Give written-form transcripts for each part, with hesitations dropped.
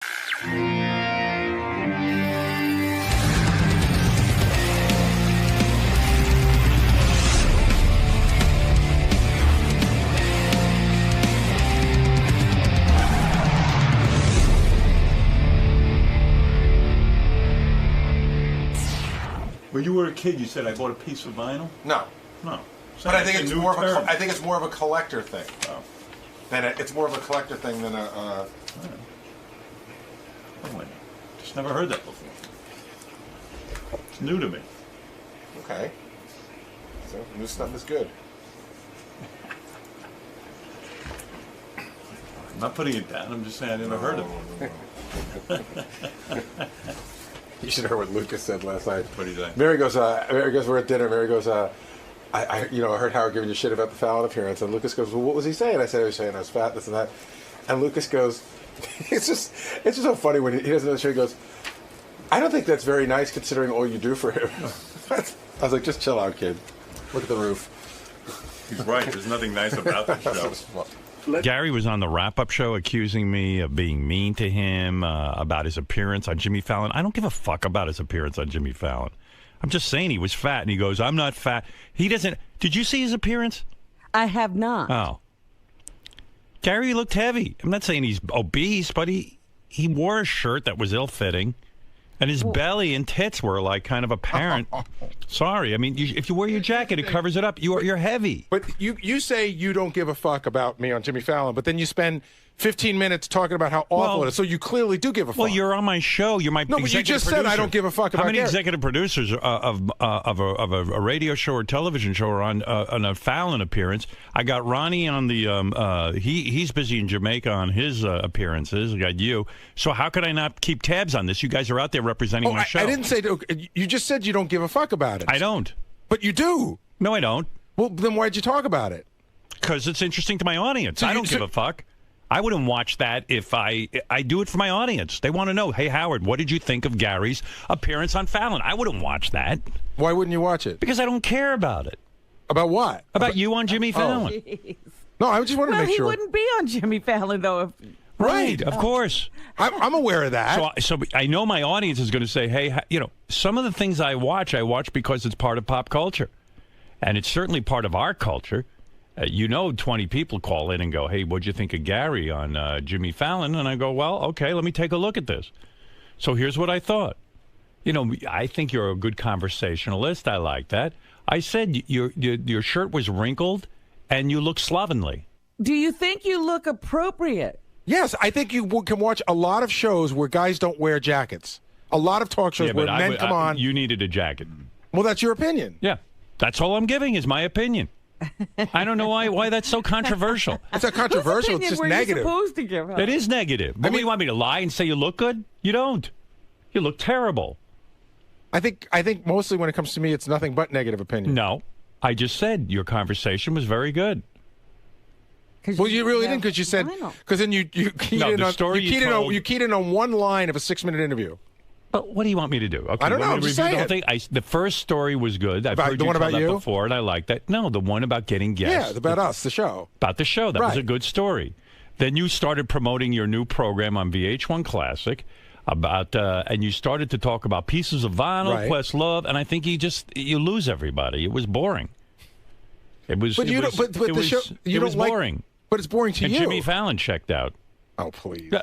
When you were a kid, you said I bought a piece of vinyl? No. No. But I think it's more of a. I think it's more of a collector thing. Oh. It's more of a collector thing than a. Oh, wait. Just never heard that before. It's new to me. Okay. So new stuff is good. I'm not putting it down. I'm just saying I never heard of it. You should have heard what Lucas said last night. What did he say? Mary goes, we're at dinner. Mary goes, I heard Howard giving you shit about the Fallon appearance. And Lucas goes, well, what was he saying? I said, he was saying I was fat, this and that. And Lucas goes, it's just so funny when he doesn't know the show. He goes, I don't think that's very nice considering all you do for him. I was like, just chill out, kid. Look at the roof. He's right. There's nothing nice about the show. Gary was on the wrap-up show accusing me of being mean to him about his appearance on Jimmy Fallon. I don't give a fuck about his appearance on Jimmy Fallon. I'm just saying he was fat, and he goes, I'm not fat. He doesn't... Did you see his appearance? I have not. Oh. Gary looked heavy. I'm not saying he's obese, but he wore a shirt that was ill-fitting, and his belly and tits were, like, kind of apparent. Sorry. I mean, if you wear your jacket, it covers it up. You're heavy. But you say you don't give a fuck about me on Jimmy Fallon, but then you spend 15 minutes talking about how awful it is. So you clearly do give a fuck. Well, you're on my show. You're my No, but you just producer. said I don't give a fuck about How many Gary? executive producers of a radio show or television show are on a Fallon appearance? I got Ronnie on the he's busy in Jamaica on his appearances. I got you. So how could I not keep tabs on this? You guys are out there representing my show. I didn't say you just said you don't give a fuck about it. I don't. But you do. No, I don't. Well, then why'd you talk about it? Because it's interesting to my audience. So I don't give a fuck. I wouldn't watch that if I do it for my audience. They want to know, hey, Howard, what did you think of Gary's appearance on Fallon? I wouldn't watch that. Why wouldn't you watch it? Because I don't care about it. About what? About you on Jimmy Fallon. No, I just wanted to make sure. He wouldn't be on Jimmy Fallon, though. If... Right, of course. I'm aware of that. So I know my audience is going to say, hey, some of the things I watch because it's part of pop culture. And it's certainly part of our culture. 20 people call in and go, hey, what'd you think of Gary on Jimmy Fallon? And I go, well, okay, let me take a look at this. So here's what I thought. I think you're a good conversationalist. I like that. I said your shirt was wrinkled and you look slovenly. Do you think you look appropriate? Yes, I think you can watch a lot of shows where guys don't wear jackets. A lot of talk shows where men come on. You needed a jacket. Well, that's your opinion. Yeah, that's all I'm giving is my opinion. I don't know why that's so controversial. It's not controversial. It's just negative. Supposed to give up? It is negative. But you want me to lie and say you look good? You don't. You look terrible. I think mostly when it comes to me, it's nothing but negative opinion. No, I just said your conversation was very good. Well, you really didn't, because you said, because then you keyed in on one line of a 6-minute interview. But what do you want me to do? Okay, I don't know. I'm just saying. The first story was good. I've heard the one about you before, and I like that. No, the one about getting guests. Yeah, about us, the show. About the show. That was a good story. Then you started promoting your new program on VH1 Classic and you started to talk about pieces of vinyl, Questlove, and I think you lose everybody. It was boring. It was. But you don't. But the show. It was boring. But it's boring to you. And Jimmy Fallon checked out. Oh, please.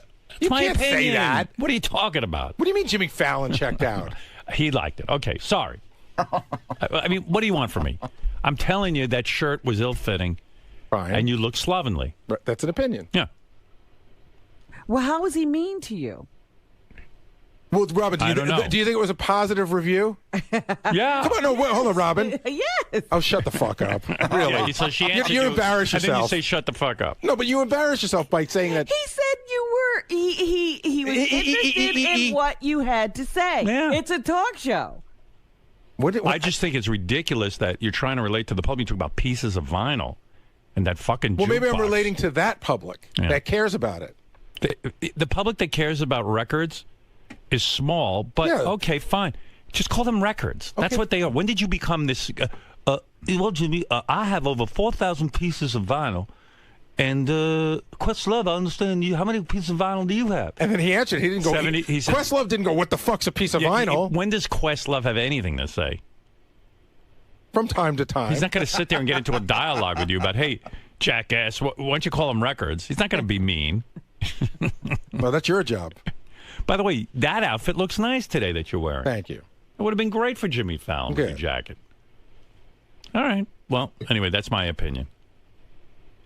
You can't say that. What are you talking about? What do you mean Jimmy Fallon checked out? He liked it. Okay, sorry. I mean, what do you want from me? I'm telling you that shirt was ill-fitting. Fine. And you look slovenly. That's an opinion. Yeah. Well, how was he mean to you? Well, Robin, do you think it was a positive review? Yeah. Come on, no, wait, hold on, Robin. Yes. Oh, shut the fuck up. Really? Yeah, so she answered you embarrass yourself. And then you say, shut the fuck up. No, but you embarrass yourself by saying that. He said you were, he was interested in what you had to say. Yeah. It's a talk show. I just think it's ridiculous that you're trying to relate to the public. You talk about pieces of vinyl and that fucking Well, maybe I'm jukebox. relating to that public that cares about it. The public that cares about records is small, but okay, fine. Just call them records. Okay. That's what they are. When did you become this? Well, Jimmy, I have over 4,000 pieces of vinyl, And Questlove, I understand you. How many pieces of vinyl do you have? And then he answered. He didn't go. 70, he said, Questlove didn't go. What the fuck's a piece of vinyl? When does Questlove have anything to say? From time to time. He's not going to sit there and get into a dialogue with you about, hey, jackass, why don't you call him records? He's not going to be mean. Well, that's your job. By the way, that outfit looks nice today that you're wearing. Thank you. It would have been great for Jimmy Fallon with your jacket. All right. Well, anyway, that's my opinion.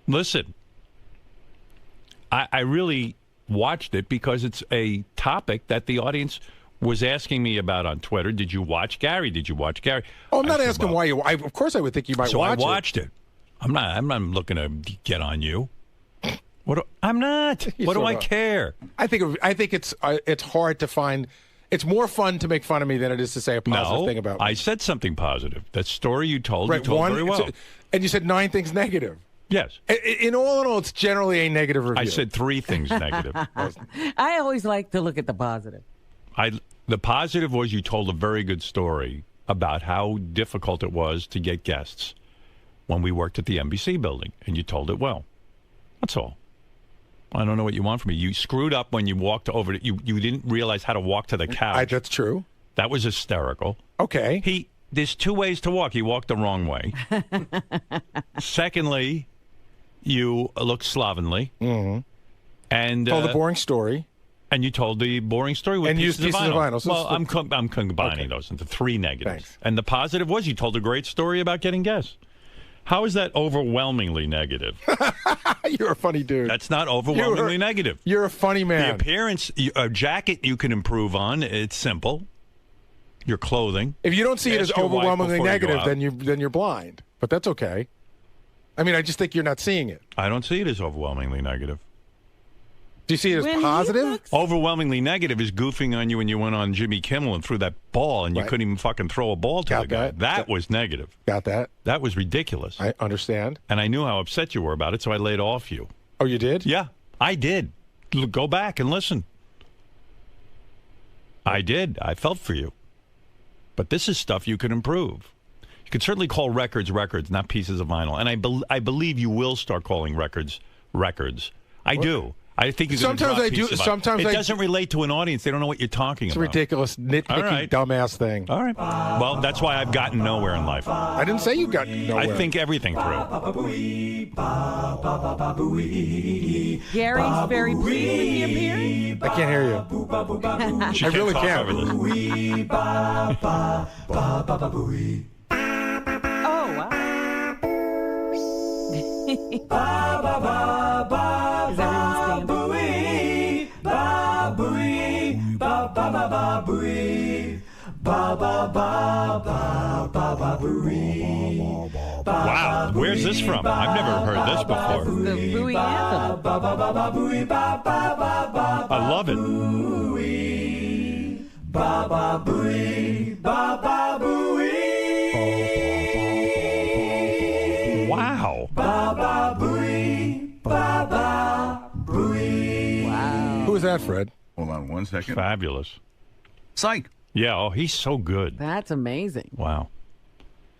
Listen, I really watched it because it's a topic that the audience was asking me about on Twitter. Did you watch Gary? Did you watch Gary? Oh, I'm not asking why you. Of course, I would think you might watch it. So I watched it. I'm not looking to get on you. I'm not. What do I care? I think it's hard to find. It's more fun to make fun of me than it is to say a positive thing about me. I said something positive. That story you told, right, you told very well. And you said 9 things negative. Yes. In all, it's generally a negative review. I said 3 things negative. I always like to look at the positive. The positive was you told a very good story about how difficult it was to get guests when we worked at the NBC building, and you told it well. That's all. I don't know what you want from me. You screwed up when you walked over. You didn't realize how to walk to the couch. That's true. That was hysterical. Okay. There's 2 ways to walk. He walked the wrong way. Secondly, you looked slovenly. Mm-hmm. And told a boring story. And you told the boring story with pieces of vinyl. So well, I'm combining those into 3 negatives. Thanks. And the positive was you told a great story about getting guests. How is that overwhelmingly negative? You're a funny dude. That's not overwhelmingly negative. You're a funny man. The appearance, a jacket you can improve on. It's simple. Your clothing. If you don't see it as overwhelmingly negative, then you're blind. But that's okay. I mean, I just think you're not seeing it. I don't see it as overwhelmingly negative. Do you see it as positive? Overwhelmingly negative is goofing on you when you went on Jimmy Kimmel and threw that ball and you couldn't even fucking throw a ball to the guy. That was negative. Got that. That was ridiculous. I understand. And I knew how upset you were about it, so I laid off you. Oh, you did? Yeah, I did. Go back and listen. I did. I felt for you. But this is stuff you can improve. You can certainly call records, not pieces of vinyl. And I believe you will start calling records. I do. I think you're sometimes I do. Sometimes it doesn't relate to an audience. They don't know what you're talking about. It's a ridiculous, nitpicky, dumbass thing. All right. Well, that's why I've gotten nowhere in life. I didn't say you got nowhere. I think everything through. Gary's very pleased with the appearance. I can't hear you. I really can't. Oh, wow. Is everyone Wow, where's this from? I've never heard this before. The Booey anthem. I love it. Baba Booey, Baba Booey. Wow. Baba Booey, Baba Booey. Wow. Who is that, Fred? Hold on 1 second. Fabulous. Psych. Yeah, oh, he's so good. That's amazing. Wow.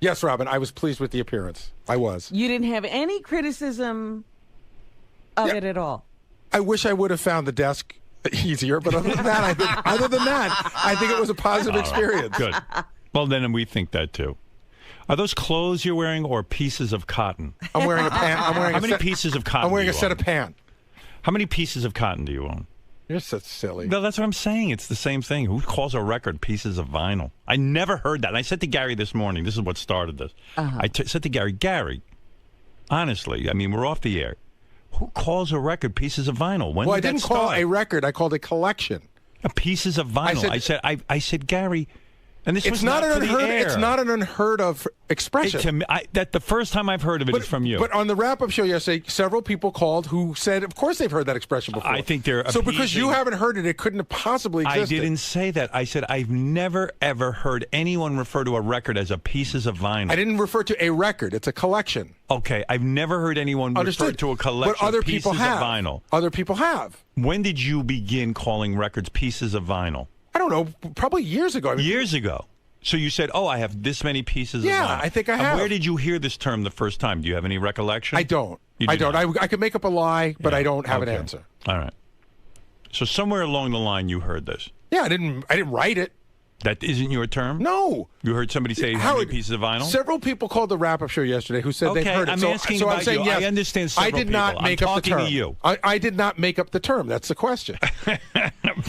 Yes, Robin, I was pleased with the appearance. I was. You didn't have any criticism of it at all. I wish I would have found the desk easier, but other than that, I think it was a positive experience. Good. Well, then we think that too. Are those clothes you're wearing or pieces of cotton? I'm wearing a pant. How many pieces of cotton? I'm wearing a set of pants. How many pieces of cotton do you own? You're so silly. No, that's what I'm saying. It's the same thing. Who calls a record pieces of vinyl? I never heard that. And I said to Gary this morning, this is what started this. I said to Gary, honestly, I mean, we're off the air. Who calls a record pieces of vinyl? When well, did I didn't call a record. I called a collection. Pieces of vinyl. I said, Gary, and this was not for the air. It's not an unheard of expression. That the first time I've heard of it is from you. But on the wrap-up show yesterday, several people called who said, of course they've heard that expression before. I think they're so because you haven't heard it, it couldn't have possibly existed. I didn't say that. I said I've never, ever heard anyone refer to a record as a pieces of vinyl. I didn't refer to a record. It's a collection. Okay, I've never heard anyone refer to a collection but other of pieces people have. of vinyl. Other people have. When did you begin calling records pieces of vinyl? I don't know. Probably years ago. Years ago. So you said, "Oh, I have this many pieces of vinyl." Yeah, I think I have. Where did you hear this term the first time? Do you have any recollection? I don't. You do I don't. not. I could make up a lie, but Yeah. I don't have an Okay. answer. All right. So somewhere along the line, you heard this. Yeah, I didn't write it. That isn't your term? No. You heard somebody say how many pieces of vinyl? Several people called the wrap-up show yesterday who said they've heard it. I'm so, asking so about I'm saying you. yes. I understand I several did not people. make I'm up the talking term. to you. I did not make up the term. That's the question.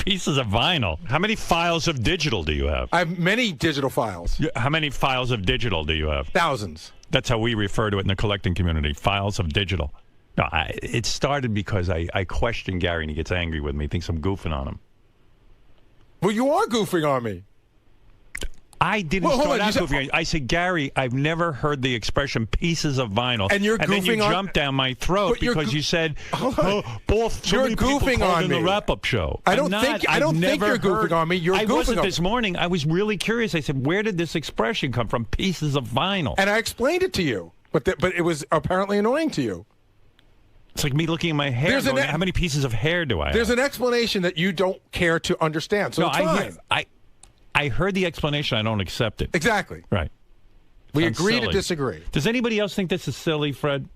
Pieces of vinyl. How many files of digital do you have? I have many digital files. How many files of digital do you have? Thousands. That's how we refer to it in the collecting community, files of digital. No, it started because I question Gary and he gets angry with me. He thinks I'm goofing on him. Well, you are goofing on me. I didn't Well, hold start on, out you said- goofing on you. I said, Gary, I've never heard the expression pieces of vinyl. And you're then you goofing on- jumped down my throat But you're because go- you said, Hold on. both so You're many people goofing called on in me. the wrap-up show. I I'm don't not. think- I I've don't think never you're goofing heard- on me. You're I goofing wasn't on- this morning. I was really curious. I said, where did this expression come from? Pieces of vinyl. And I explained it to you, but it was apparently annoying to you. It's like me looking at my hair. There's an Going, e- how many pieces of hair do I have? There's an explanation that you don't care to understand, so no, it's fine. I heard the explanation. I don't accept it. Exactly. Right. We Sounds agree to silly. disagree. Does anybody else think this is silly, Fred?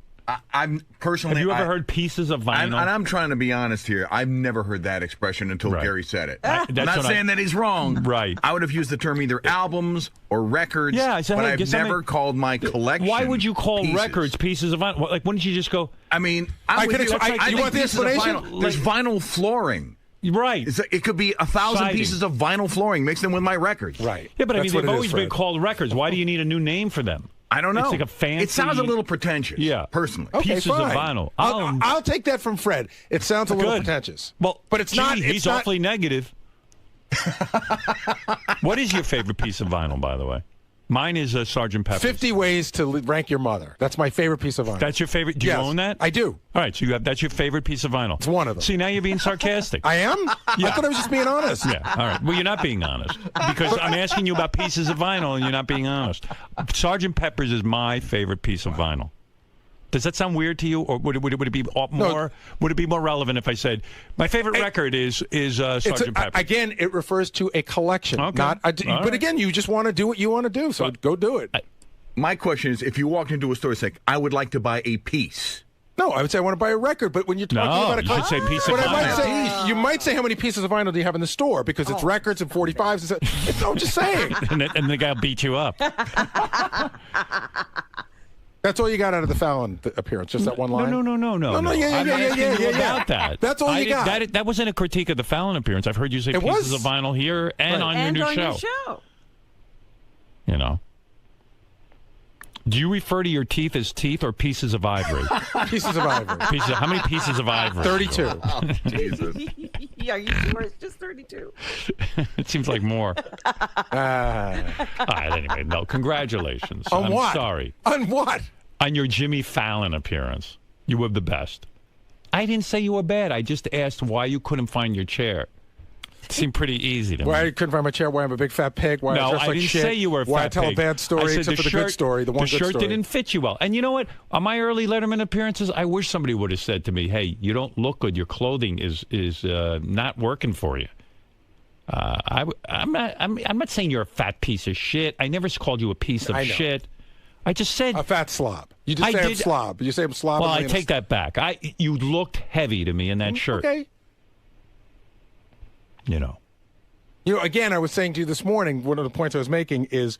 I'm personally. Have you ever heard pieces of vinyl? And I'm trying to be honest here. I've never heard that expression until Right. Gary said it. That's I'm not what saying that he's wrong. Right. I would have used the term either albums or records. Yeah, I said, but hey, I've get something- never called my collection. Why would you call pieces. records pieces of vinyl? Like, wouldn't you just go, I mean, I I'm with could you. ex- I- I you think want the pieces of explanation? vinyl- There's vinyl flooring. right? It could be 1,000 Siding. pieces of vinyl flooring. Mix them with my records. Right. Yeah, but I That's mean, what they've it is, always been Fred. called records. Why do you need a new name for them? I don't know. It's like a fancy. It sounds a little pretentious. Yeah. Personally. Okay, pieces of fine. vinyl. I'll take that from Fred. It sounds a little Good. pretentious. Well, but it's gee, not. It's He's not, awfully negative. What is your favorite piece of vinyl, by the way? Mine is Sgt. Pepper's. 50 ways to rank your mother. That's my favorite piece of vinyl. That's your favorite? Do you Yes, own that? I do. All right, so that's your favorite piece of vinyl. It's one of them. See, now you're being sarcastic. I am? I thought I was just being honest. Yeah, all right. Well, you're not being honest because I'm asking you about pieces of vinyl and you're not being honest. Sgt. Pepper's is my favorite piece of vinyl. Does that sound weird to you, or would it be more? Would it be more relevant if I said my favorite record is Sgt. Pepper? Again, it refers to a collection, Okay. not. All But right. again, you just want to do what you want to do, so go do it. My question is, if you walked into a store and said, I would like to buy a piece. No, I would say I want to buy a record, but when you're talking No, about a you should say piece of but I might vinyl. say, you might say how many pieces of vinyl do you have in the store because it's records and 45s. I'm just saying. and the guy will beat you up. That's all you got out of the Fallon appearance, just that one line? No. Yeah, I'm asking you yeah. about that. That's all you got. That wasn't a critique of the Fallon appearance. I've heard you say It pieces was. of vinyl here and on and your on new your show. show. You know. Do you refer to your teeth as teeth or pieces of ivory? Pieces of ivory. How many pieces of ivory? 32. Jesus. Are you sure it's just 32? It seems like more. All right, anyway, no, congratulations. On I'm what? sorry. On what? On your Jimmy Fallon appearance. You were the best. I didn't say you were bad. I just asked why you couldn't find your chair. It seemed pretty easy to Why me. I couldn't find my chair, why I'm a big fat pig, why I No, dress I like didn't shit, say you were a fat why I tell pig. a bad I story said except for the good story, the one good shirt story. didn't fit you well. And you know what? On my early Letterman appearances, I wish somebody would have said to me, hey, you don't look good. Your clothing is not working for you. I'm not saying you're a fat piece of shit. I never called you a piece of I know. shit. I just said... A fat slob. You just I say I'm did- slob. You say I'm slob. Well, I take that back. You looked heavy to me in that shirt. Okay. You know. You know, again, I was saying to you this morning, one of the points I was making is,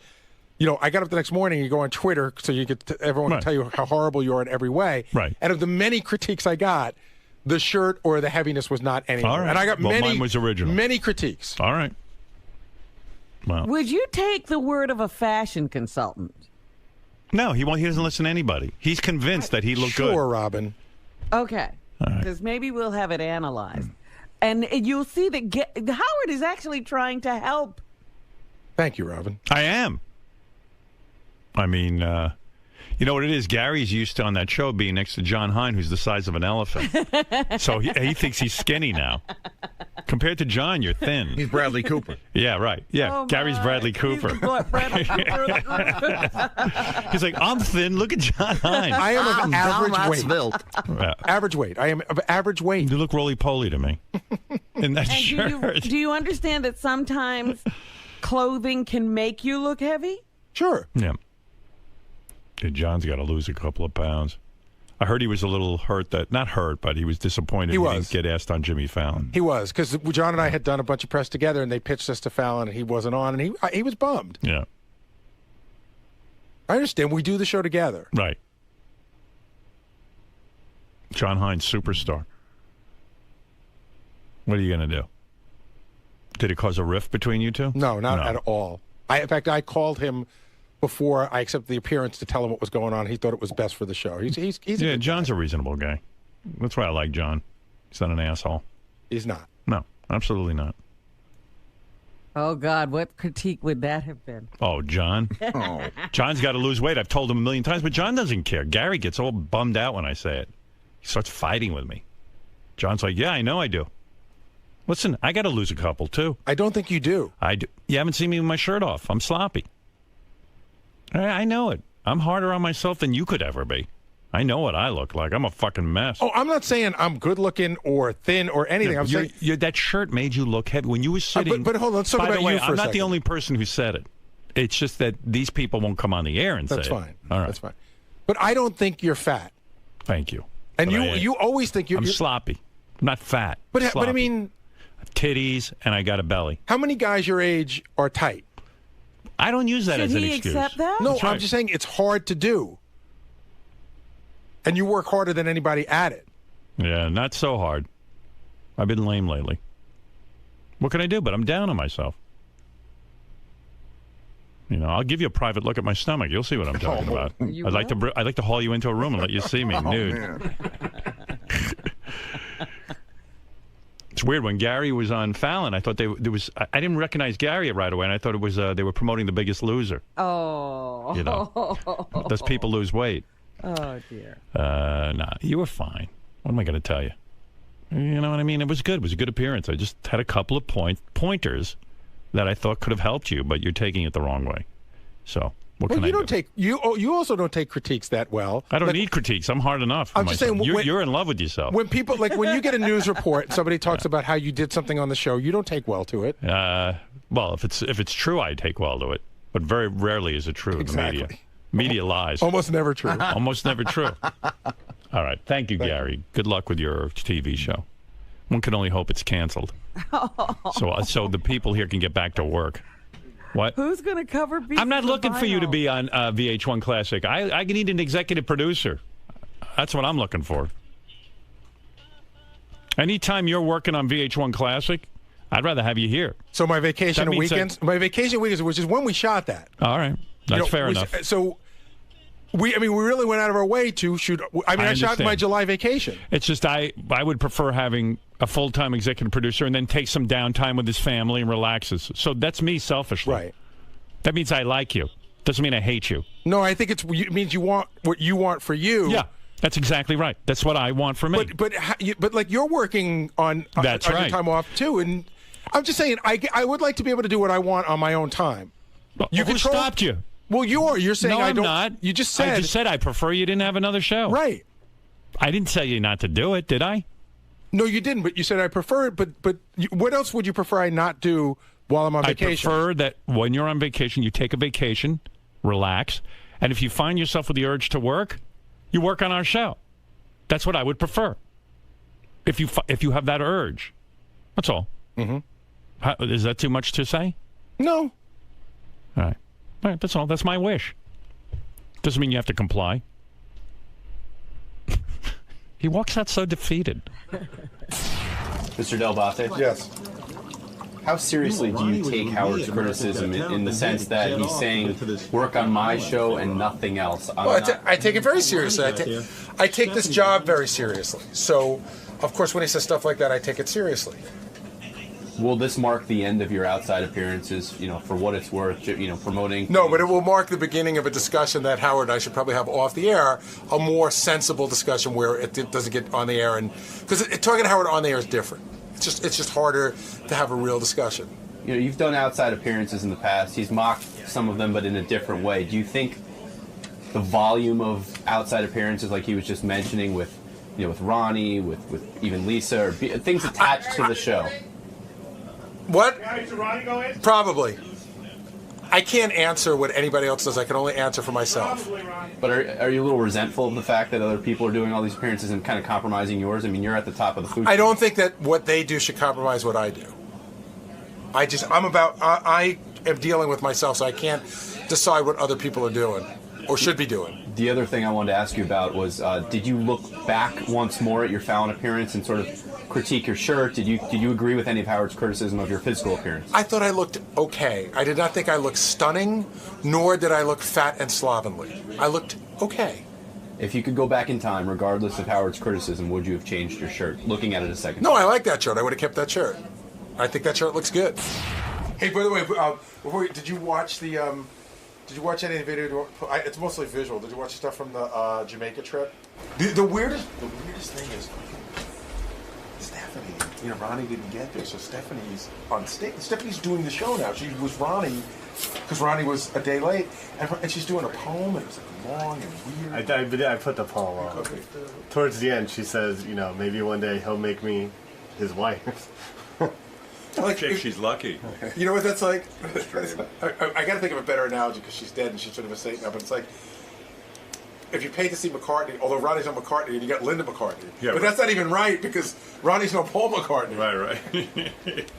you know, I got up the next morning, you go on Twitter so you could everyone Right. can tell you how horrible you are in every way. Right. And of the many critiques I got, the shirt or the heaviness was not anywhere. All right. And I got Well, mine was original. many critiques. All right. Well, Would you take the word of a fashion consultant? no, he doesn't listen to anybody. He's convinced that he looked Sure, good. Robin. Okay. right. Because maybe we'll have it analyzed. And you'll see that Howard is actually trying to help. Thank you, Robin. I am. I mean, you know what it is? Gary's used to on that show being next to John Hine, who's the size of an elephant. So he thinks he's skinny now. Compared to John, you're thin. He's Bradley Cooper. Yeah, right. Yeah, Oh, Gary's my. Bradley He's Cooper. the Bradley Cooper. He's like, I'm thin. Look at John Hine. I am of average weight. Svelte. Yeah. Average weight. I am of average weight. You look roly-poly to me in that And shirt. do you understand that sometimes clothing can make you look heavy? Sure. Yeah. John's got to lose a couple of pounds. I heard he was a little hurt not hurt, but he was disappointed he didn't get asked on Jimmy Fallon. He was, because John and I had done a bunch of press together, and they pitched us to Fallon, and he wasn't on, and he was bummed. Yeah. I understand. We do the show together. Right. John Hines, superstar. What are you going to do? Did it cause a rift between you two? No, not at all. In fact, I called him before I accepted the appearance to tell him what was going on. He thought it was best for the show. He's yeah, John's a reasonable guy. That's why I like John. He's not an asshole. He's not. No, absolutely not. Oh, God, what critique would that have been? Oh, John? John's got to lose weight. I've told him a million times, but John doesn't care. Gary gets all bummed out when I say it. He starts fighting with me. John's like, yeah, I know I do. Listen, I got to lose a couple, too. I don't think you do. I do. You haven't seen me with my shirt off. I'm sloppy. I know it. I'm harder on myself than you could ever be. I know what I look like. I'm a fucking mess. Oh, I'm not saying I'm good looking or thin or anything. I'm saying that shirt made you look heavy when you were sitting. But hold on, let's talk about you for a second. I'm not the only person who said it. It's just that these people won't come on the air and say it. That's fine. All right. That's fine. But I don't think you're fat. Thank you. And you always think you're... I'm sloppy. I'm not fat. But I mean... Titties, and I got a belly. How many guys your age are tight? I don't use that as an excuse. Should he accept that? No, That's right. I'm just saying it's hard to do. And you work harder than anybody at it. Yeah, not so hard. I've been lame lately. What can I do? But I'm down on myself. You know, I'll give you a private look at my stomach. You'll see what I'm talking about. I'd like to haul you into a room and let you see me nude. It's weird. When Gary was on Fallon, I thought I didn't recognize Gary right away, and I thought it was they were promoting The Biggest Loser. Oh. You know, those people lose weight. Oh, dear. Nah, you were fine. What am I going to tell you? You know what I mean? It was good. It was a good appearance. I just had a couple of pointers that I thought could have helped you, but you're taking it the wrong way. So what can I do? You also don't take critiques that well. I don't need critiques. I'm hard enough. I'm just saying, you're in love with yourself. When people when you get a news report, somebody talks about how you did something on the show, you don't take well to it. Well, if it's true, I take well to it, but very rarely is it true in the media. Media lies. Almost never true. Almost never true. All right. Thank you, Gary. Good luck with your TV show. One can only hope it's canceled. So the people here can get back to work. What? Who's going to cover beef? I'm not looking for you to be on VH1 Classic. I need an executive producer. That's what I'm looking for. Anytime you're working on VH1 Classic, I'd rather have you here. So my vacation weekends, which is when we shot that. All right. That's fair enough. So we really went out of our way to shoot. I shot my July vacation. It's just I would prefer having a full-time executive producer and then take some downtime with his family and relaxes. So that's me selfishly. Right. That means I like you. Doesn't mean I hate you. No, I think it means you want what you want for you. Yeah, that's exactly right. That's what I want for me. But like you're working on your time off too, and I'm just saying I would like to be able to do what I want on my own time. Well, who stopped you? Well, you're saying no, I don't. I'm not. You just said. I just said I prefer you didn't have another show. Right. I didn't tell you not to do it, did I? No, you didn't. But you said I prefer it. But what else would you prefer I not do while I'm on vacation? I prefer that when you're on vacation, you take a vacation, relax, and if you find yourself with the urge to work, you work on our show. That's what I would prefer. If you have that urge, that's all. Mm-hmm. Is that too much to say? No. All right. All right, that's all. That's my wish. Doesn't mean you have to comply. He walks out so defeated. Mr. Dell'Abate? Yes. How seriously do you take Howard's criticism in the sense that he's saying, work on my show and nothing else? I take it very seriously. I take this job very seriously. So, of course, when he says stuff like that, I take it seriously. Will this mark the end of your outside appearances, for what it's worth, promoting? No, but it will mark the beginning of a discussion that Howard and I should probably have off the air, a more sensible discussion where it doesn't get on the air. Because talking to Howard on the air is different. It's just harder to have a real discussion. You've done outside appearances in the past. He's mocked some of them, but in a different way. Do you think the volume of outside appearances, like he was just mentioning with Ronnie, with even Lisa, or things attached to the show? What? Probably. I can't answer what anybody else does. I can only answer for myself. But are you a little resentful of the fact that other people are doing all these appearances and kind of compromising yours? I mean, you're at the top of the food chain. I don't think that what they do should compromise what I do. I am dealing with myself, so I can't decide what other people are doing or should be doing. The other thing I wanted to ask you about was, did you look back once more at your Fallon appearance and sort of critique your shirt? Did you agree with any of Howard's criticism of your physical appearance? I thought I looked okay. I did not think I looked stunning, nor did I look fat and slovenly. I looked okay. If you could go back in time, regardless of Howard's criticism, would you have changed your shirt? Looking at it a second. No, I like that shirt. I would have kept that shirt. I think that shirt looks good. Hey, by the way, did you watch the? Did you watch any of the video? It's mostly visual. Did you watch stuff from the Jamaica trip? The weirdest thing is Stephanie. You know, Ronnie didn't get there, so Stephanie's on stage. Stephanie's doing the show now. She was Ronnie because Ronnie was a day late, and she's doing a poem, and it was like long and weird. I put the poem on. Okay. Towards the end, she says, you know, maybe one day he'll make me his wife. Like, she's lucky. You know what that's like? I got to think of a better analogy because she's dead and she's sort of a saint now. But it's like if you pay to see McCartney, although Ronnie's on McCartney, and you got Linda McCartney. Yeah, but that's not even right because Ronnie's no Paul McCartney. Right.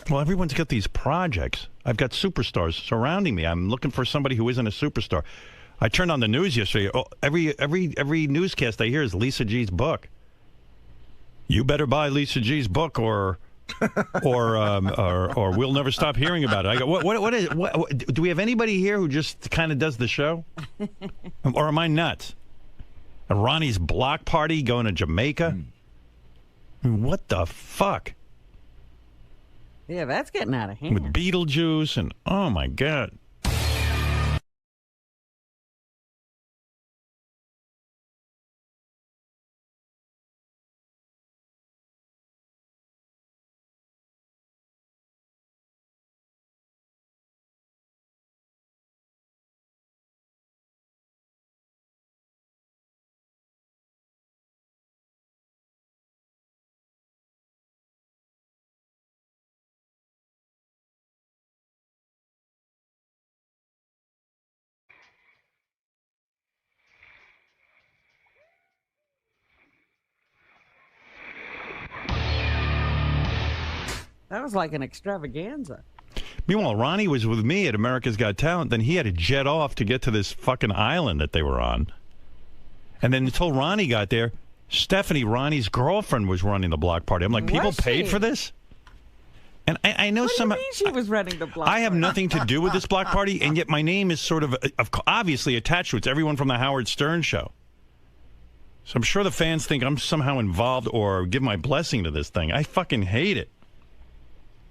Well, everyone's got these projects. I've got superstars surrounding me. I'm looking for somebody who isn't a superstar. I turned on the news yesterday. Oh, every newscast I hear is Lisa G's book. You better buy Lisa G's book or we'll never stop hearing about it. I go, what do we have anybody here who just kind of does the show? Or am I nuts? Ronnie's block party going to Jamaica? What the fuck? Yeah, that's getting out of hand. With Beetlejuice and, oh my God. That was like an extravaganza. Meanwhile, Ronnie was with me at America's Got Talent. Then he had to jet off to get to this fucking island that they were on. And then until Ronnie got there, Stephanie, Ronnie's girlfriend, was running the block party. I'm like, people paid for this? And I know What do you mean she was running the block I have party? nothing to do with this block party, and yet my name is sort of obviously attached to it. It's everyone from the Howard Stern show. So I'm sure the fans think I'm somehow involved or give my blessing to this thing. I fucking hate it.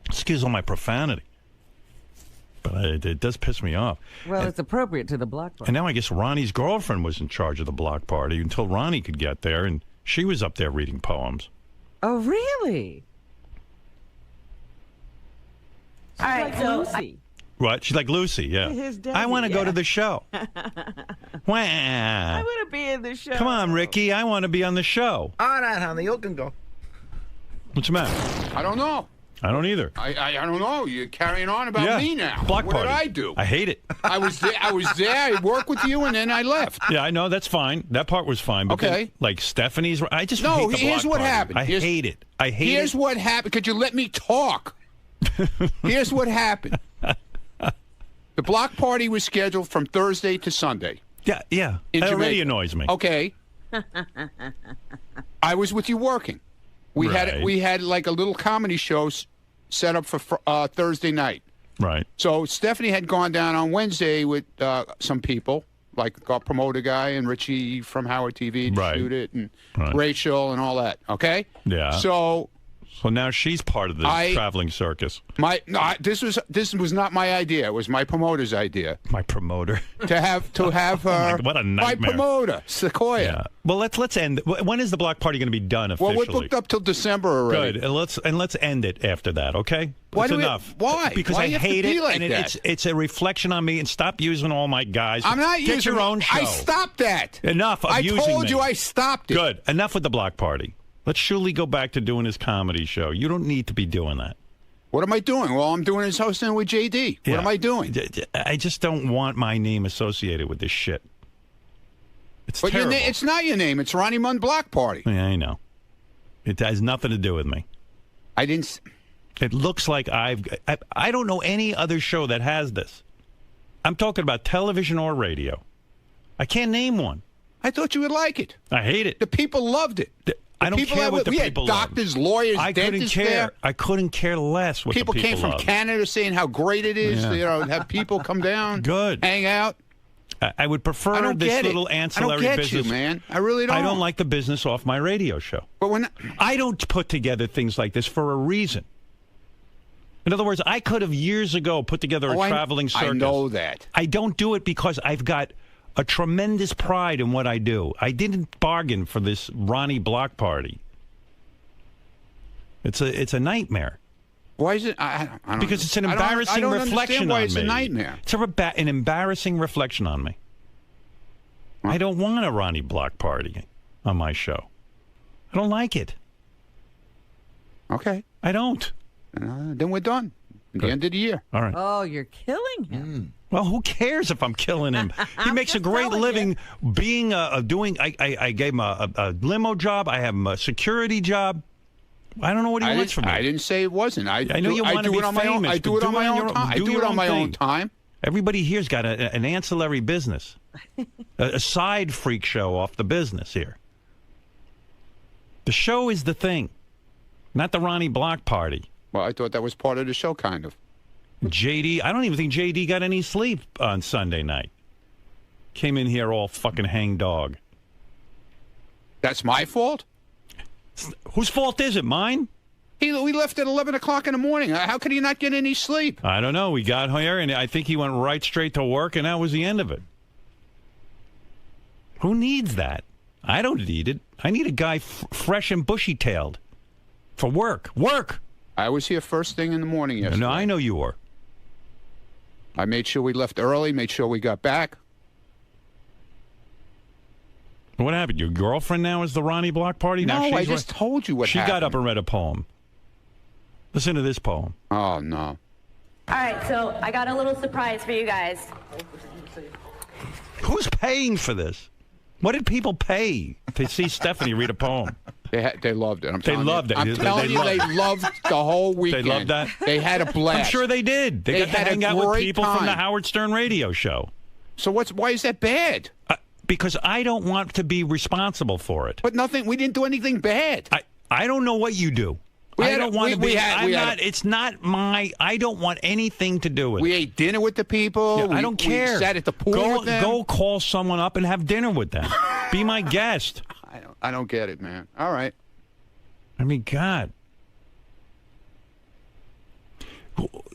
Excuse all my profanity. But it does piss me off. Well, it's appropriate to the block party. And now I guess Ronnie's girlfriend was in charge of the block party until Ronnie could get there, and she was up there reading poems. Oh, really? She's like Lucy. What? She's like Lucy, yeah. His daddy, I want to go yeah. to the show. I Wah. want to be in the show. Come on, Ricky. I want to be on the show. All right, honey, you can go. What's the matter? I don't know. I don't either. I don't know. You're carrying on about me now. Block what party. did I do? I hate it. I was there. I worked with you, and then I left. Yeah, I know. That's fine. That part was fine. But Okay. then, like Stephanie's, I just No, hate the block here's what party. happened. I hate it. I hate Here's it. what happened. Could you let me talk? Here's what happened. The block party was scheduled from Thursday to Sunday. Yeah. In That already Jamaica. annoys me. Okay. I was with you working. We had like a little comedy show set up for Thursday night. Right. So Stephanie had gone down on Wednesday with some people, like our promoter guy and Richie from Howard TV to shoot it, and Rachel and all that. Okay. Yeah. So now she's part of the traveling circus. This was not my idea. It was my promoter's idea. My promoter. To have her. What a nightmare. My promoter, Sequoia. Yeah. Well, let's end. When is the block party going to be done officially? Well, we're booked up till December already. Good. And let's end it after that. Okay. That's enough. Why? Because Why I you have to hate be it, like and that? it's a reflection on me. And stop using all my guys. I'm not Get using your own show. I stopped that. Enough of using I told me. you I stopped it. Good. Enough with the block party. Let Shuli go back to doing his comedy show. You don't need to be doing that. What am I doing? Well, I'm doing is hosting with JD. Yeah. What am I doing? I just don't want my name associated with this shit. It's But terrible. it's not your name. It's Ronnie Munn Block Party. Yeah, I know. It has nothing to do with me. I didn't. It looks like I don't know any other show that has this. I'm talking about television or radio. I can't name one. I thought you would like it. I hate it. The people loved it. I don't care what the we people had doctors, lawyers, I couldn't dentists care. there. I couldn't care less what People the people came from loved. Canada saying how great it is. Yeah. You know, have people come down, Good. hang out. I would prefer I don't this get little it. ancillary I don't get business. you, man. I really don't. I don't like the business off my radio show. But when I don't put together things like this for a reason. In other words, I could have years ago put together a traveling circus. I know that. I don't do it because I've got a tremendous pride in what I do. I didn't bargain for this Ronnie Block Party. It's a nightmare. Why is it? I don't, because it's an embarrassing reflection why on it's me. a nightmare. It's an embarrassing reflection on me. I don't want a Ronnie Block Party on my show. I don't like it. Okay. I don't. Then we're done. At the end of the year. All right. Oh, you're killing him. Well, who cares if I'm killing him? He makes a great living being doing. I gave him a limo job. I have him a security job. I don't know what he wants from me. I didn't say it wasn't. I know you want to be famous. I do it on my own time. I do it on my own time. Everybody here's got an ancillary business, a side freak show off the business here. The show is the thing, not the Ronnie Block Party. Well, I thought that was part of the show, kind of. JD, I don't even think JD got any sleep on Sunday night. Came in here all fucking hangdog. That's my fault? Whose fault is it? Mine? We left at 11 o'clock in the morning. How could he not get any sleep? I don't know. We got here, and I think he went right straight to work, and that was the end of it. Who needs that? I don't need it. I need a guy fresh and bushy-tailed for work. Work! I was here first thing in the morning yesterday. No, I know you were. I made sure we left early, made sure we got back. What happened? Your girlfriend now is the Ronnie Block Party? No, now I just told you what happened. She got up and read a poem. Listen to this poem. Oh, no. All right, so I got a little surprise for you guys. Who's paying for this? What did people pay to see Stephanie read a poem? They loved it. They loved it. I'm telling you, they loved the whole weekend. They loved that? They had a blast. I'm sure they did. They got to hang out with people from the Howard Stern radio show. So why is that bad? Because I don't want to be responsible for it. But we didn't do anything bad. I don't know what you do. I don't want to be. It's not my. I don't want anything to do with it. We ate dinner with the people. Yeah, I don't care. We sat at the pool with them. Go call someone up and have dinner with them. Be my guest. I don't get it, man. All right. I mean, God.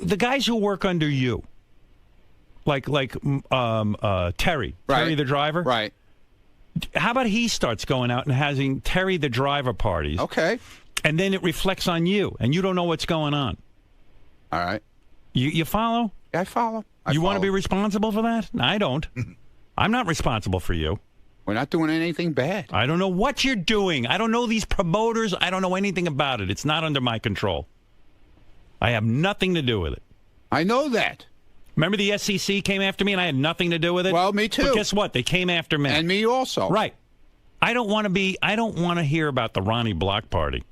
The guys who work under you, like Terry, Terry the driver, right? How about he starts going out and having Terry the driver parties? Okay. And then it reflects on you, and you don't know what's going on. All right. You follow? I follow. You want to be responsible for that? I don't. I'm not responsible for you. We're not doing anything bad. I don't know what you're doing. I don't know these promoters. I don't know anything about it. It's not under my control. I have nothing to do with it. I know that. Remember the SEC came after me and I had nothing to do with it? Well, me too. But guess what? They came after me. And me also. Right. I don't want to hear about the Ronnie Block Party.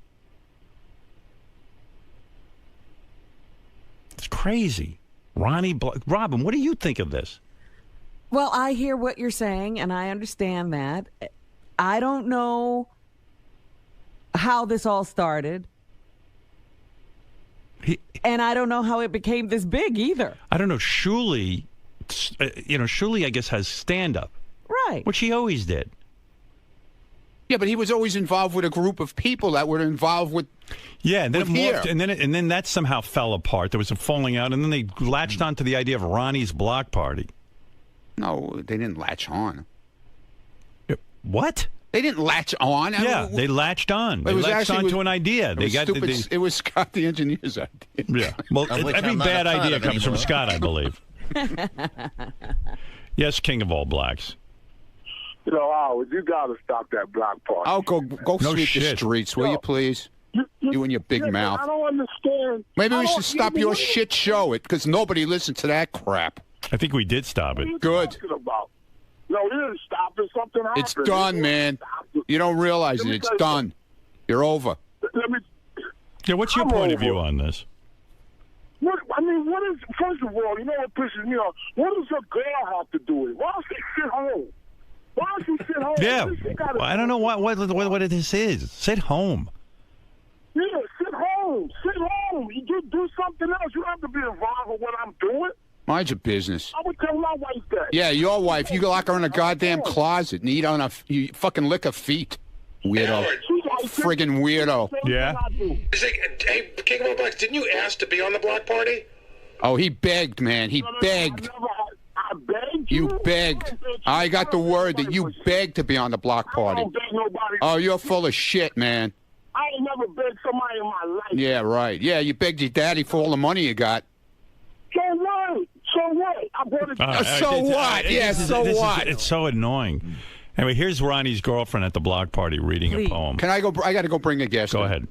It's crazy. Ronnie Block. Robin, what do you think of this? Well, I hear what you're saying, and I understand that. I don't know how this all started. And I don't know how it became this big either. I don't know. Shuley, Shuley, I guess, has stand-up. Right. Which he always did. Yeah, but he was always involved with a group of people that were involved with. Yeah, and then it morphed, here. and then that somehow fell apart. There was a falling out, and then they latched onto the idea of Ronnie's Block Party. No, they didn't latch on. What? They didn't latch on. Yeah, they latched on. They latched onto an idea. It was Scott the engineer's idea. Yeah. Well, every bad idea comes from Scott, I believe. Yes, King of all blacks. You know, Howard, you got to stop that block party. Oh, go sweep the streets, will you please? You and your big yeah, mouth. I don't understand. Maybe we should stop your shit show it because nobody listens to that crap. I think we did stop it. Good. No, we didn't stop it. Something happened. It's done, man. You don't realize it. It's done. You're over. Let me. Yeah, what's your point of view on this? What is, first of all, you know what pisses me off? What does a girl have to do with it? Why don't she sit home? Why don't she sit home? Yeah. Well, I don't know what this is. Sit home. Yeah, sit home. Sit home. You just do something else. You don't have to be involved with what I'm doing. Mind your business. I would tell my wife that. Yeah, your wife. You lock her in a goddamn closet and you fucking lick her feet. Weirdo. Friggin' weirdo. Yeah. Hey, King of the Blacks, didn't you ask to be on the block party? Oh, he begged, man. He begged. I begged You begged. I got the word that you begged to be on the block party. I don't beg nobody. Oh, you're full of shit, man. I ain't never begged somebody in my life. Yeah, right. Yeah, you begged your daddy for all the money you got. So what? So what? I bought it. So what? Yeah, so what? It's so annoying. Anyway, here's Ronnie's girlfriend at the block party reading a poem. Can I go? I got to go bring a guest. Go ahead.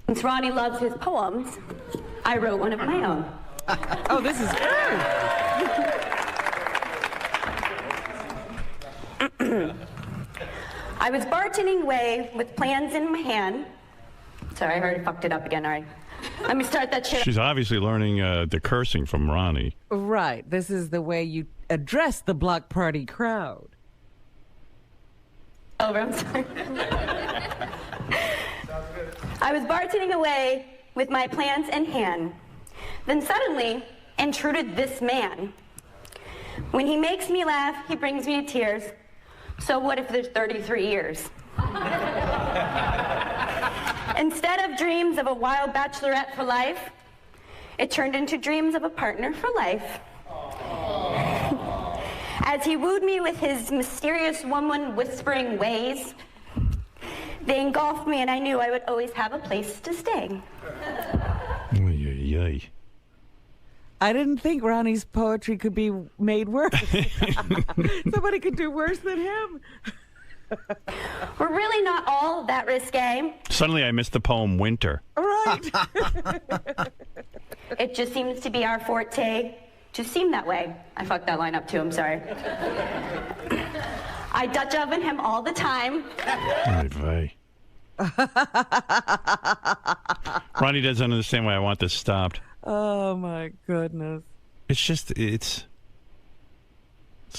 Since Ronnie loves his poems, I wrote one of my own. Oh, this is good. I was bartending away with plans in my hand. Sorry, I already fucked it up again. All right. Let me start that shit. She's obviously learning the cursing from Ronnie. right. This is the way you address the block party crowd. Over, I'm sorry. I was bartending away with my plans in hand. Then suddenly intruded this man. When he makes me laugh, he brings me to tears. So what if there's 33 years? Instead of dreams of a wild bachelorette for life, it turned into dreams of a partner for life. As he wooed me with his mysterious woman-whispering ways, they engulfed me, and I knew I would always have a place to stay. I didn't think Ronnie's poetry could be made worse. Somebody could do worse than him. We're really not all that risque. Suddenly I missed the poem Winter. Right. It just seems to be our forte to seem that way. I fucked that line up too, I'm sorry. I Dutch oven him all the time. Ronnie doesn't understand why I want this stopped. Oh, my goodness. It's just, it's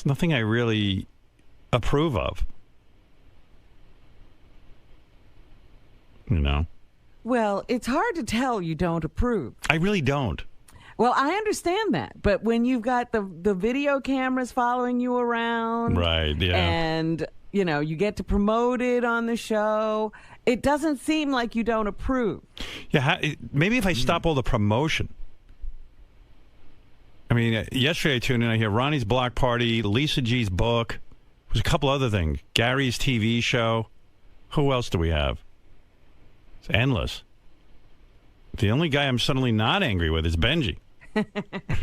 nothing I really approve of. You know? Well, it's hard to tell you don't approve. I really don't. Well, I understand that. But when you've got the video cameras following you around. Right, yeah. And, you know, you get to promote it on the show. It doesn't seem like you don't approve. Yeah, maybe if I stop all the promotion. I mean, yesterday I tuned in, I hear Ronnie's block party, Lisa G's book. There's a couple other things. Gary's TV show. Who else do we have? It's endless. The only guy I'm suddenly not angry with is Benji.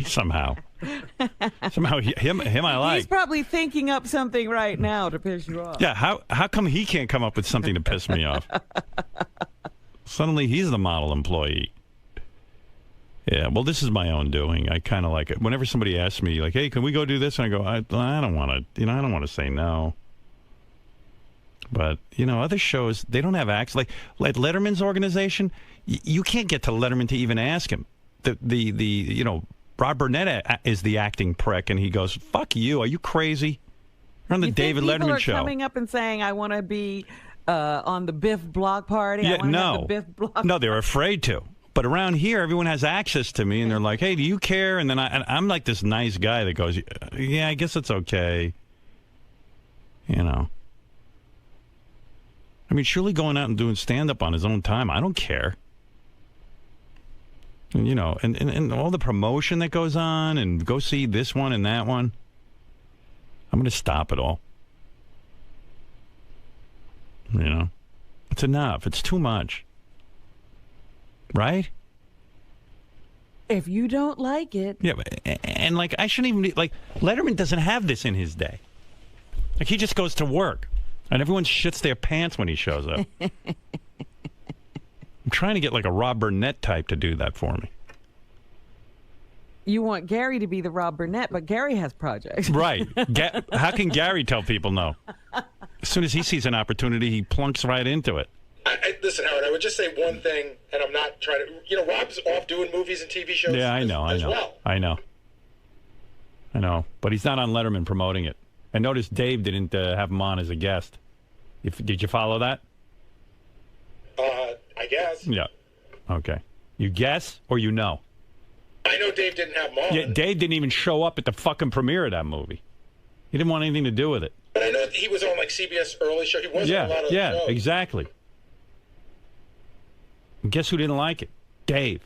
Somehow him I like. He's probably thinking up something right now to piss you off. Yeah, how come he can't come up with something to piss me off? Suddenly he's the model employee. Yeah, well, this is my own doing. I kind of like it. Whenever somebody asks me, like, "Hey, can we go do this?" and I go, "I don't want to. I don't want to say no." But other shows, they don't have access. Like Letterman's organization, you can't get to Letterman to even ask him. Rob Burnett is the acting prick, and he goes, "Fuck you! Are you crazy?" You're on the David Letterman show. People are coming up and saying, "I want to be on the Biff block party." Yeah, I want to have the Biff block. No, they're afraid to. But around here, everyone has access to me, and they're like, "Hey, do you care?" And then I'm like this nice guy that goes, "Yeah, I guess it's okay." I mean, surely going out and doing stand-up on his own time, I don't care. And, and all the promotion that goes on, and go see this one and that one. I'm going to stop it all. It's enough. It's too much. Right? If you don't like it. Yeah, and I shouldn't even be, Letterman doesn't have this in his day. He just goes to work, and everyone shits their pants when he shows up. I'm trying to get like a Rob Burnett type to do that for me. You want Gary to be the Rob Burnett, but Gary has projects. Right. How can Gary tell people no? As soon as he sees an opportunity, he plunks right into it. Listen, Howard, I would just say one thing, and I'm not trying to... You know, Rob's off doing movies and TV shows Yeah, I know. I know. But he's not on Letterman promoting it. I noticed Dave didn't have him on as a guest. Did you follow that? I guess. Yeah. Okay. You guess or you know? I know Dave didn't have him on. Yeah, Dave didn't even show up at the fucking premiere of that movie. He didn't want anything to do with it. But I know that he was on like CBS early show. He wasn't on a lot of yeah, shows. Exactly. And guess who didn't like it? Dave.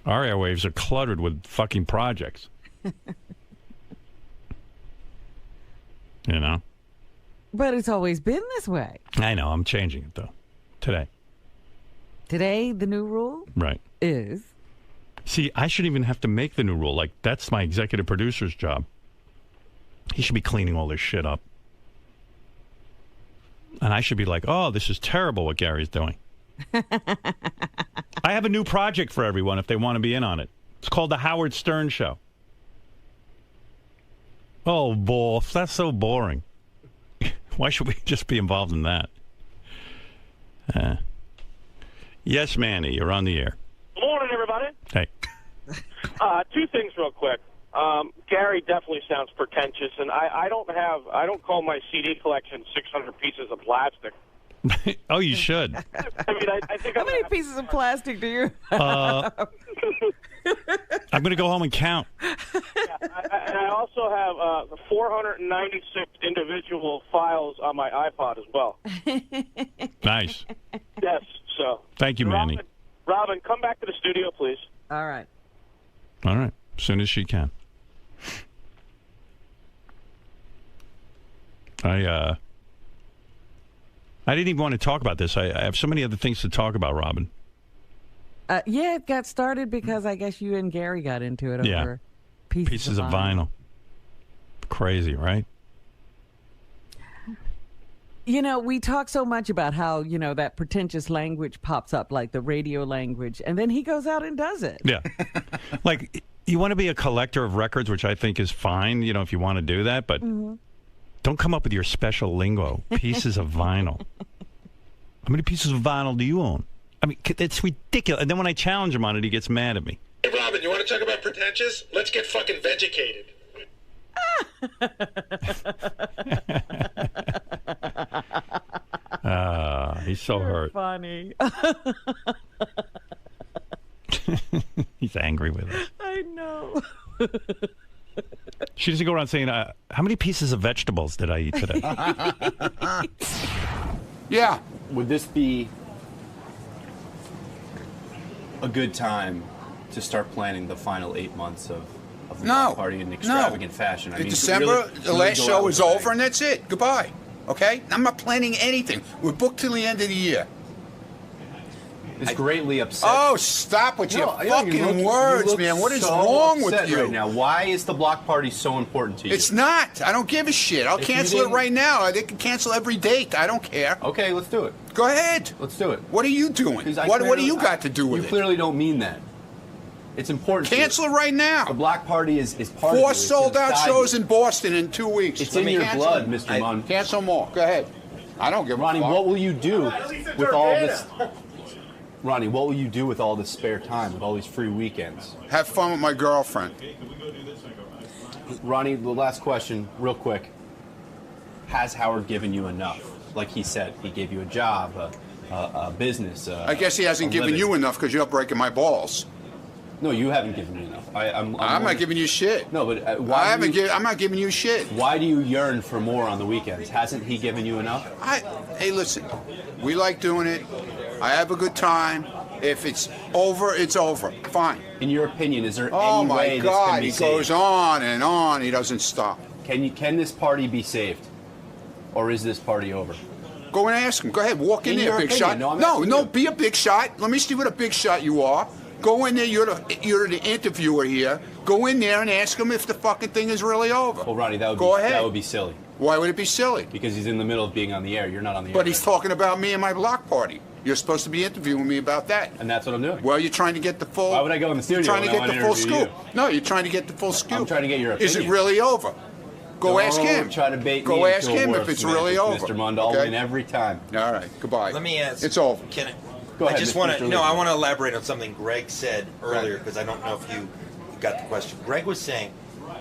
Our airwaves are cluttered with fucking projects. You know? But it's always been this way. I know. I'm changing it, though. Today. Today, the new rule Right. is... See, I shouldn't even have to make the new rule. Like, that's my executive producer's job. He should be cleaning all this shit up. And I should be like, oh, this is terrible what Gary's doing. I have a new project for everyone if they want to be in on it. It's called The Howard Stern Show. Oh, boy, that's so boring. Why should we just be involved in that? Yes, Manny, you're on the air. Good morning, everybody. Hey. Two things real quick. Gary definitely sounds pretentious, and I don't call my CD collection 600 pieces of plastic. Oh, you should. I mean, I think How many pieces of plastic do you I'm going to go home and count. and I also have 496 individual files on my iPod as well. Nice. Yes, so. Thank you, Manny. Robin, come back to the studio, please. All right. All right. As soon as she can. I didn't even want to talk about this. I have so many other things to talk about, Robin. Yeah, it got started because I guess you and Gary got into it over pieces of vinyl. Crazy, right? You know, we talk so much about how, you know, that pretentious language pops up, like the radio language, and then he goes out and does it. Yeah. Like, you want to be a collector of records, which I think is fine, you know, if you want to do that, but don't come up with your special lingo. Pieces of vinyl. How many pieces of vinyl do you own? I mean, it's ridiculous. And then when I challenge him on it, he gets mad at me. Hey, Robin, you want to talk about pretentious? Let's get fucking vegucated. He's so hurt. Funny. He's angry with us. I know. She doesn't go around saying, how many pieces of vegetables did I eat today? Yeah. Would this be a good time to start planning the final 8 months of the block party in an extravagant fashion? I mean, December, the last go show out is with a bang. over, and that's it. Goodbye. Okay? I'm not planning anything. We're booked till the end of the year. Is greatly upset. Oh, stop with your fucking words, man. What is so wrong with upset you? right now? Why is the block party so important to you? It's not. I don't give a shit. I'll If you cancel it didn't- right now. They can cancel every date. I don't care. Okay, let's do it. Go ahead. Let's do it. What are you doing? 'Cause I What do clearly- you got to do with You it? clearly don't mean that. It's important. Cancel it right now. The block party is part of you. 4 It's sold-out inside shows you. in Boston in 2 weeks. It's Let in me your cancel blood, them. Mr. Munn. Cancel more. Go ahead. I don't give a Ronnie, fuck. what will you do with all this? Ronnie, what will you do with all this spare time, with all these free weekends? Have fun with my girlfriend. Ronnie, the last question, real quick. Has Howard given you enough? Like he said, he gave you a job, a business. I guess he hasn't a given living. you enough because you're breaking my balls. No, you haven't given me enough. I'm not giving you shit. No, but why? I'm not giving you shit. Why do you yearn for more on the weekends? Hasn't he given you enough? Hey, listen. We like doing it. I have a good time. If it's over, it's over. Fine. In your opinion, is there Oh any my way this God! can be He saved? goes on and on. He doesn't stop. Can this party be saved, or is this party over? Go and ask him. Go ahead. Walk in In there, your big opinion. shot. No, I'm asking No. you. Be a big shot. Let me see what a big shot you are. Go in there. You're the interviewer here. Go in there and ask him if the fucking thing is really over. Well, Ronnie, that would Go be ahead. that would be silly. Why would it be silly? Because he's in the middle of being on the air. You're not on the air. But he's talking about me and my block party. You're supposed to be interviewing me about that. And that's what I'm doing. Well, you're trying to get the full... Why would I go in the studio You're trying to when I get the want full to interview scoop. No, you're trying to get the full scoop. I'm trying to get your opinion. Is it really over? Go Don't ask him. Try to bait Go me ask into a him if worse it's mess. really over. Mr. Mund, I'll win every time. All right, goodbye. Let me ask. It's over. Can I? Go ahead, I just Mr. want to. Mr. No, I Lee. want to elaborate on something Greg said earlier because I don't know if you got the question. Greg was saying,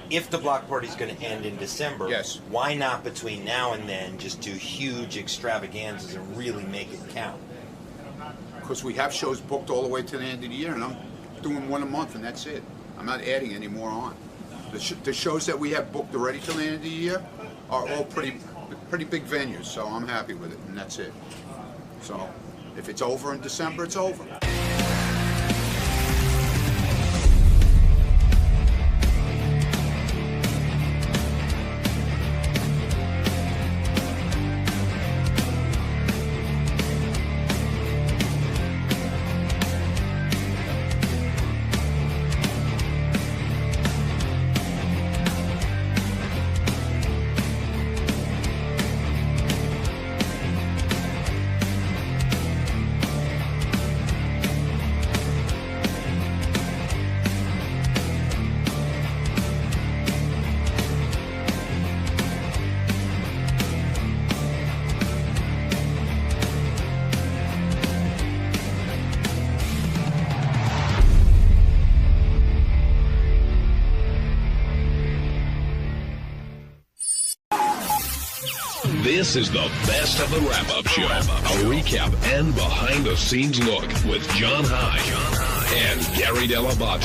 if the block party is going to end in December, yes, why not between now and then just do huge extravaganzas and really make it count? Because we have shows booked all the way to the end of the year, and I'm doing one a month, and that's it. I'm not adding any more on. The shows that we have booked already till the end of the year are all pretty big venues, so I'm happy with it, and that's it. So if it's over in December, it's over. This is the best of the wrap-up show. A recap and behind-the-scenes look with John High and Gary Dell'Abate.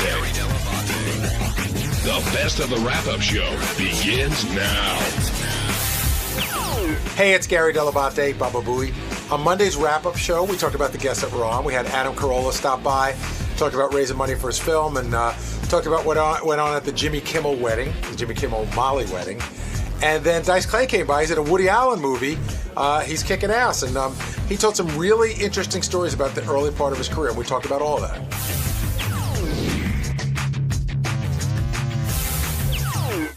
The best of the wrap-up show begins now. Hey, it's Gary Dell'Abate, Baba Booey. On Monday's wrap-up show, we talked about the guests that were on. We had Adam Carolla stop by, talked about raising money for his film, and talked about what went on at the Jimmy Kimmel wedding, the Jimmy Kimmel Molly wedding. And then Dice Clay came by. He's in a Woody Allen movie. He's kicking ass. And he told some really interesting stories about the early part of his career. And we talked about all of that.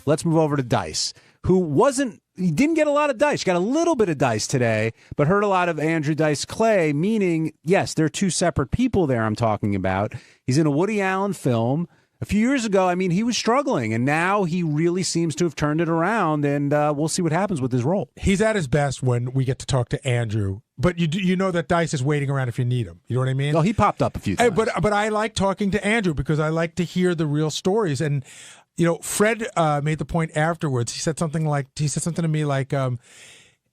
Let's move over to Dice, who didn't get a lot of Dice. Got a little bit of Dice today, but heard a lot of Andrew Dice Clay, meaning, yes, they're two separate people there I'm talking about. He's in a Woody Allen film. A few years ago, I mean, he was struggling, and now he really seems to have turned it around, and we'll see what happens with his role. He's at his best when we get to talk to Andrew, but you know that Dice is waiting around if you need him. You know what I mean? Oh, he popped up a few times. But I like talking to Andrew because I like to hear the real stories. And, you know, Fred made the point afterwards. He said something to me like,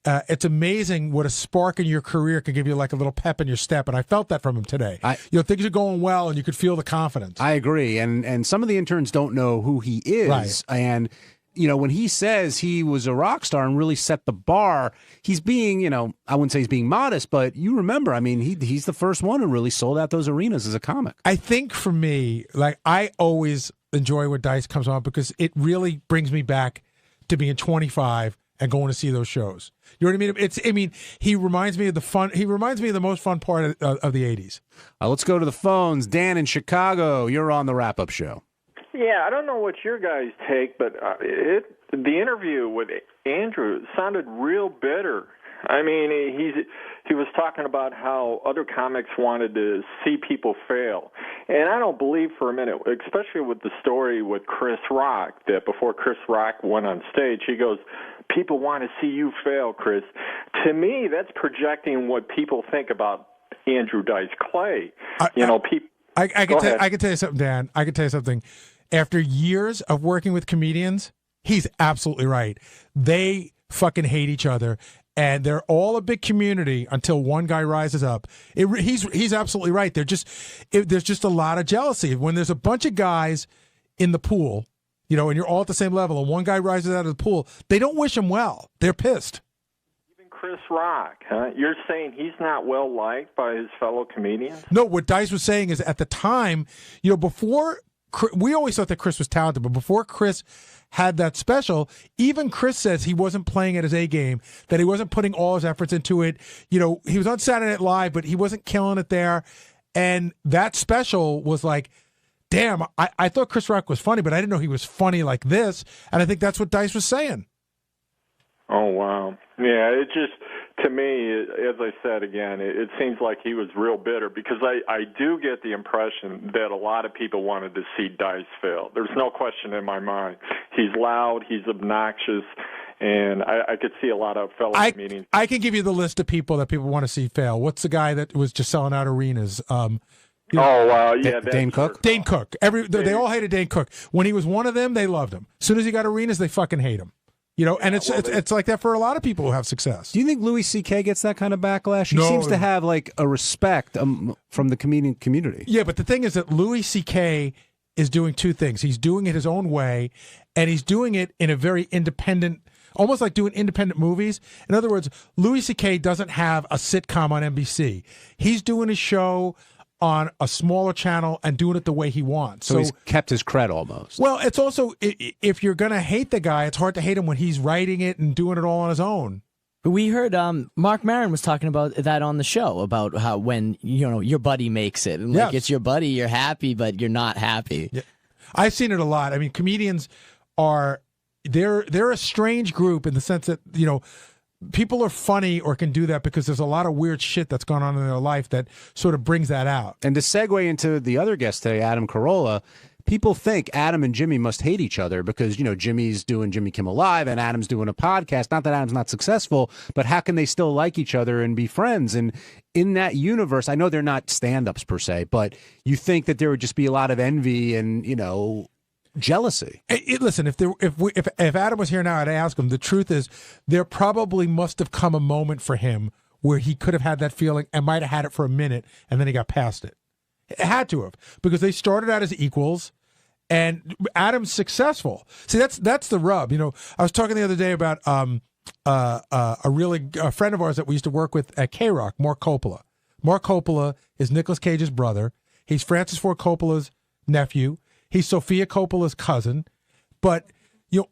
it's amazing what a spark in your career can give you, like a little pep in your step. And I felt that from him today. Things are going well and you could feel the confidence. I agree. And some of the interns don't know who he is. Right. And, you know, when he says he was a rock star and really set the bar, he's being, you know, I wouldn't say he's being modest, but you remember, I mean, he's the first one who really sold out those arenas as a comic. I think for me, like, I always enjoy when Dice comes on because it really brings me back to being 25 and going to see those shows. You know what I mean? He reminds me of the fun. He reminds me of the most fun part of the 80s. Let's go to the phones. Dan in Chicago, you're on the wrap-up show. Yeah, I don't know what your guys take, but the interview with Andrew sounded real bitter. I mean, he was talking about how other comics wanted to see people fail. And I don't believe for a minute, especially with the story with Chris Rock, that before Chris Rock went on stage, he goes, people want to see you fail, Chris. To me, that's projecting what people think about Andrew Dice Clay. I can tell you something, Dan. I can tell you something. After years of working with comedians, he's absolutely right. They fucking hate each other, and they're all a big community until one guy rises up. He's absolutely right. There's just a lot of jealousy. When there's a bunch of guys in the pool, you know, and you're all at the same level, and one guy rises out of the pool, they don't wish him well. They're pissed. Even Chris Rock, huh? You're saying he's not well liked by his fellow comedians? No, what Dice was saying is at the time, you know, before, we always thought that Chris was talented, but before Chris had that special, even Chris says he wasn't playing at his A game, that he wasn't putting all his efforts into it. You know, he was on Saturday Night Live, but he wasn't killing it there. And that special was like, damn, I thought Chris Rock was funny, but I didn't know he was funny like this. And I think that's what Dice was saying. Oh, wow. Yeah, it just, to me, as I said again, it seems like he was real bitter because I do get the impression that a lot of people wanted to see Dice fail. There's no question in my mind. He's loud, he's obnoxious, and I could see a lot of fellow comedians. I can give you the list of people that people want to see fail. What's the guy that was just selling out arenas? Dane Cook? Dane Cook. They all hated Dane Cook. When he was one of them, they loved him. As soon as he got arenas, they fucking hate him. You know, and it's like that for a lot of people who have success. Do you think Louis C.K. gets that kind of backlash? He No. seems to have like a respect from the comedian community. Yeah, but the thing is that Louis C.K. is doing two things. He's doing it his own way, and he's doing it in a very independent, almost like doing independent movies. In other words, Louis C.K. doesn't have a sitcom on NBC. He's doing his show on a smaller channel and doing it the way he wants. So he's kept his cred almost. Well, it's also, if you're going to hate the guy, it's hard to hate him when he's writing it and doing it all on his own. We heard Mark Maron was talking about that on the show, about how when your buddy makes it, and like it's your buddy, you're happy, but you're not happy. Yeah. I've seen it a lot. I mean, comedians they're a strange group in the sense that people are funny or can do that because there's a lot of weird shit that's gone on in their life that sort of brings that out. And to segue into the other guest today, Adam Carolla, people think Adam and Jimmy must hate each other because, Jimmy's doing Jimmy Kimmel Live and Adam's doing a podcast. Not that Adam's not successful, but how can they still like each other and be friends? And in that universe, I know they're not stand-ups per se, but you think that there would just be a lot of envy and, jealousy. Listen, if Adam was here now, I'd ask him. The truth is, there probably must have come a moment for him where he could have had that feeling and might have had it for a minute, and then he got past it. It had to have, because they started out as equals, and Adam's successful. See, that's the rub. I was talking the other day about a friend of ours that we used to work with at K-Rock, Mark Coppola. Mark Coppola is Nicolas Cage's brother. He's Francis Ford Coppola's nephew. He's Sofia Coppola's cousin. But,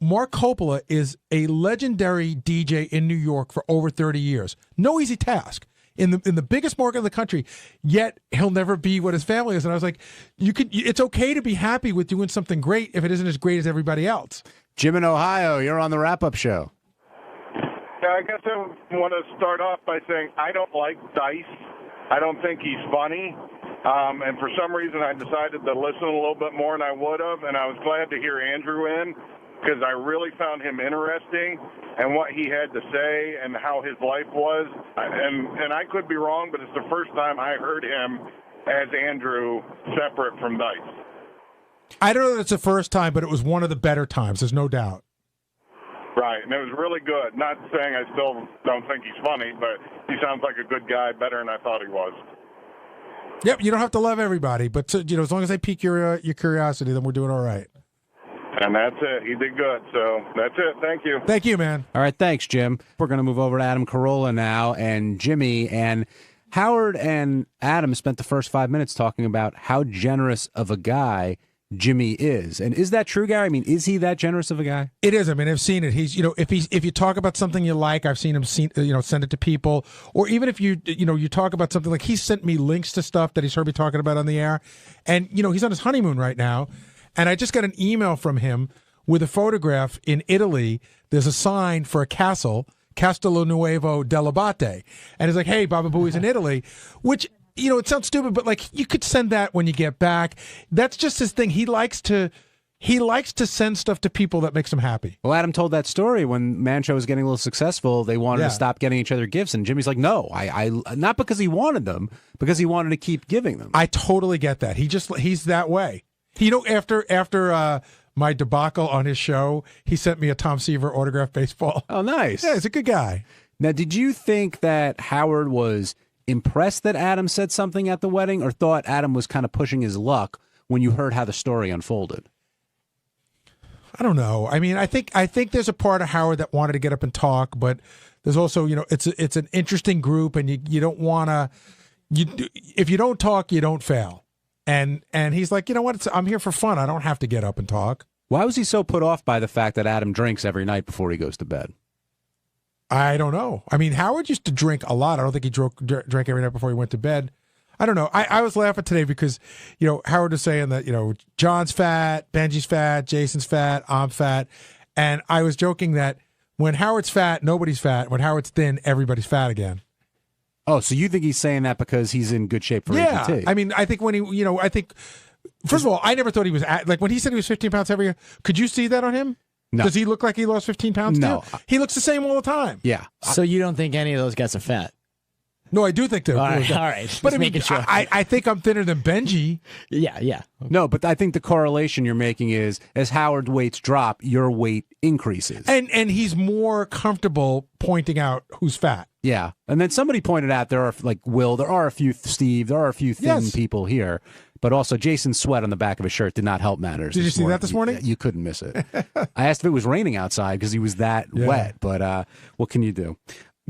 Mark Coppola is a legendary DJ in New York for over 30 years. No easy task. In the biggest market in the country, yet he'll never be what his family is. And I was like, it's okay to be happy with doing something great if it isn't as great as everybody else. Jim in Ohio, you're on the wrap-up show. Yeah, I guess I want to start off by saying I don't like Dice. I don't think he's funny. And for some reason, I decided to listen a little bit more than I would have, and I was glad to hear Andrew in because I really found him interesting and what he had to say and how his life was. And I could be wrong, but it's the first time I heard him as Andrew separate from Dice. I don't know that it's the first time, but it was one of the better times. There's no doubt. Right, and it was really good. Not saying I still don't think he's funny, but he sounds like a good guy, better than I thought he was. Yep, you don't have to love everybody, but as long as they pique your curiosity, then we're doing all right. And that's it. He did good. So that's it. Thank you. Thank you, man. All right, thanks, Jim. We're going to move over to Adam Carolla now and Jimmy. And Howard and Adam spent the first 5 minutes talking about how generous of a guy Jimmy is. And is that true, Gary? I mean, is he that generous of a guy? It is. I mean, I've seen it. He's, if you talk about something you like, I've seen him send it to people. Or even if you talk about something like, he sent me links to stuff that he's heard me talking about on the air. And, he's on his honeymoon right now. And I just got an email from him with a photograph in Italy. There's a sign for a castle, Castello Nuovo Dell'Abate. And it's like, hey, Baba Booey's in Italy, which, it sounds stupid, but like you could send that when you get back. That's just his thing. He likes to send stuff to people that makes him happy. Well, Adam told that story when Mancho was getting a little successful. They wanted to stop getting each other gifts, and Jimmy's like, no, I not because he wanted them, because he wanted to keep giving them. I totally get that. He's that way. After my debacle on his show, he sent me a Tom Seaver autographed baseball. Oh, nice. Yeah, he's a good guy. Now, did you think that Howard was impressed that Adam said something at the wedding, or thought Adam was kind of pushing his luck when you heard how the story unfolded? I don't know. I mean, I think there's a part of Howard that wanted to get up and talk, but there's also, it's an interesting group, and you don't want to. If you don't talk, you don't fail. And he's like, you know what? I'm here for fun. I don't have to get up and talk. Why was he so put off by the fact that Adam drinks every night before he goes to bed? I don't know. I mean, Howard used to drink a lot. I don't think he drank every night before he went to bed. I don't know. I was laughing today because, Howard was saying that, John's fat, Benji's fat, Jason's fat, I'm fat. And I was joking that When Howard's fat, nobody's fat. When Howard's thin, everybody's fat again. Oh, so you think he's saying that because he's in good shape for Yeah, APT? I mean, I think when I think, first of all, I never thought he was like when he said he was 15 pounds heavier. Could you see that on him? No. Does he look like he lost 15 pounds? No. Too? He looks the same all the time. Yeah. So you don't think any of those guys are fat? No, I do think they're. All right. But Just I mean, making sure. I think I'm thinner than Benji. Yeah. No, but I think the correlation you're making is as Howard's weights drop, your weight increases. And he's more comfortable pointing out who's fat. Yeah. And then somebody pointed out there are a few Steve, there are a few thin people here. But also Jason's sweat on the back of his shirt did not help matters. Did you see that this morning? You couldn't miss it. I asked if it was raining outside because he was that wet. But what can you do?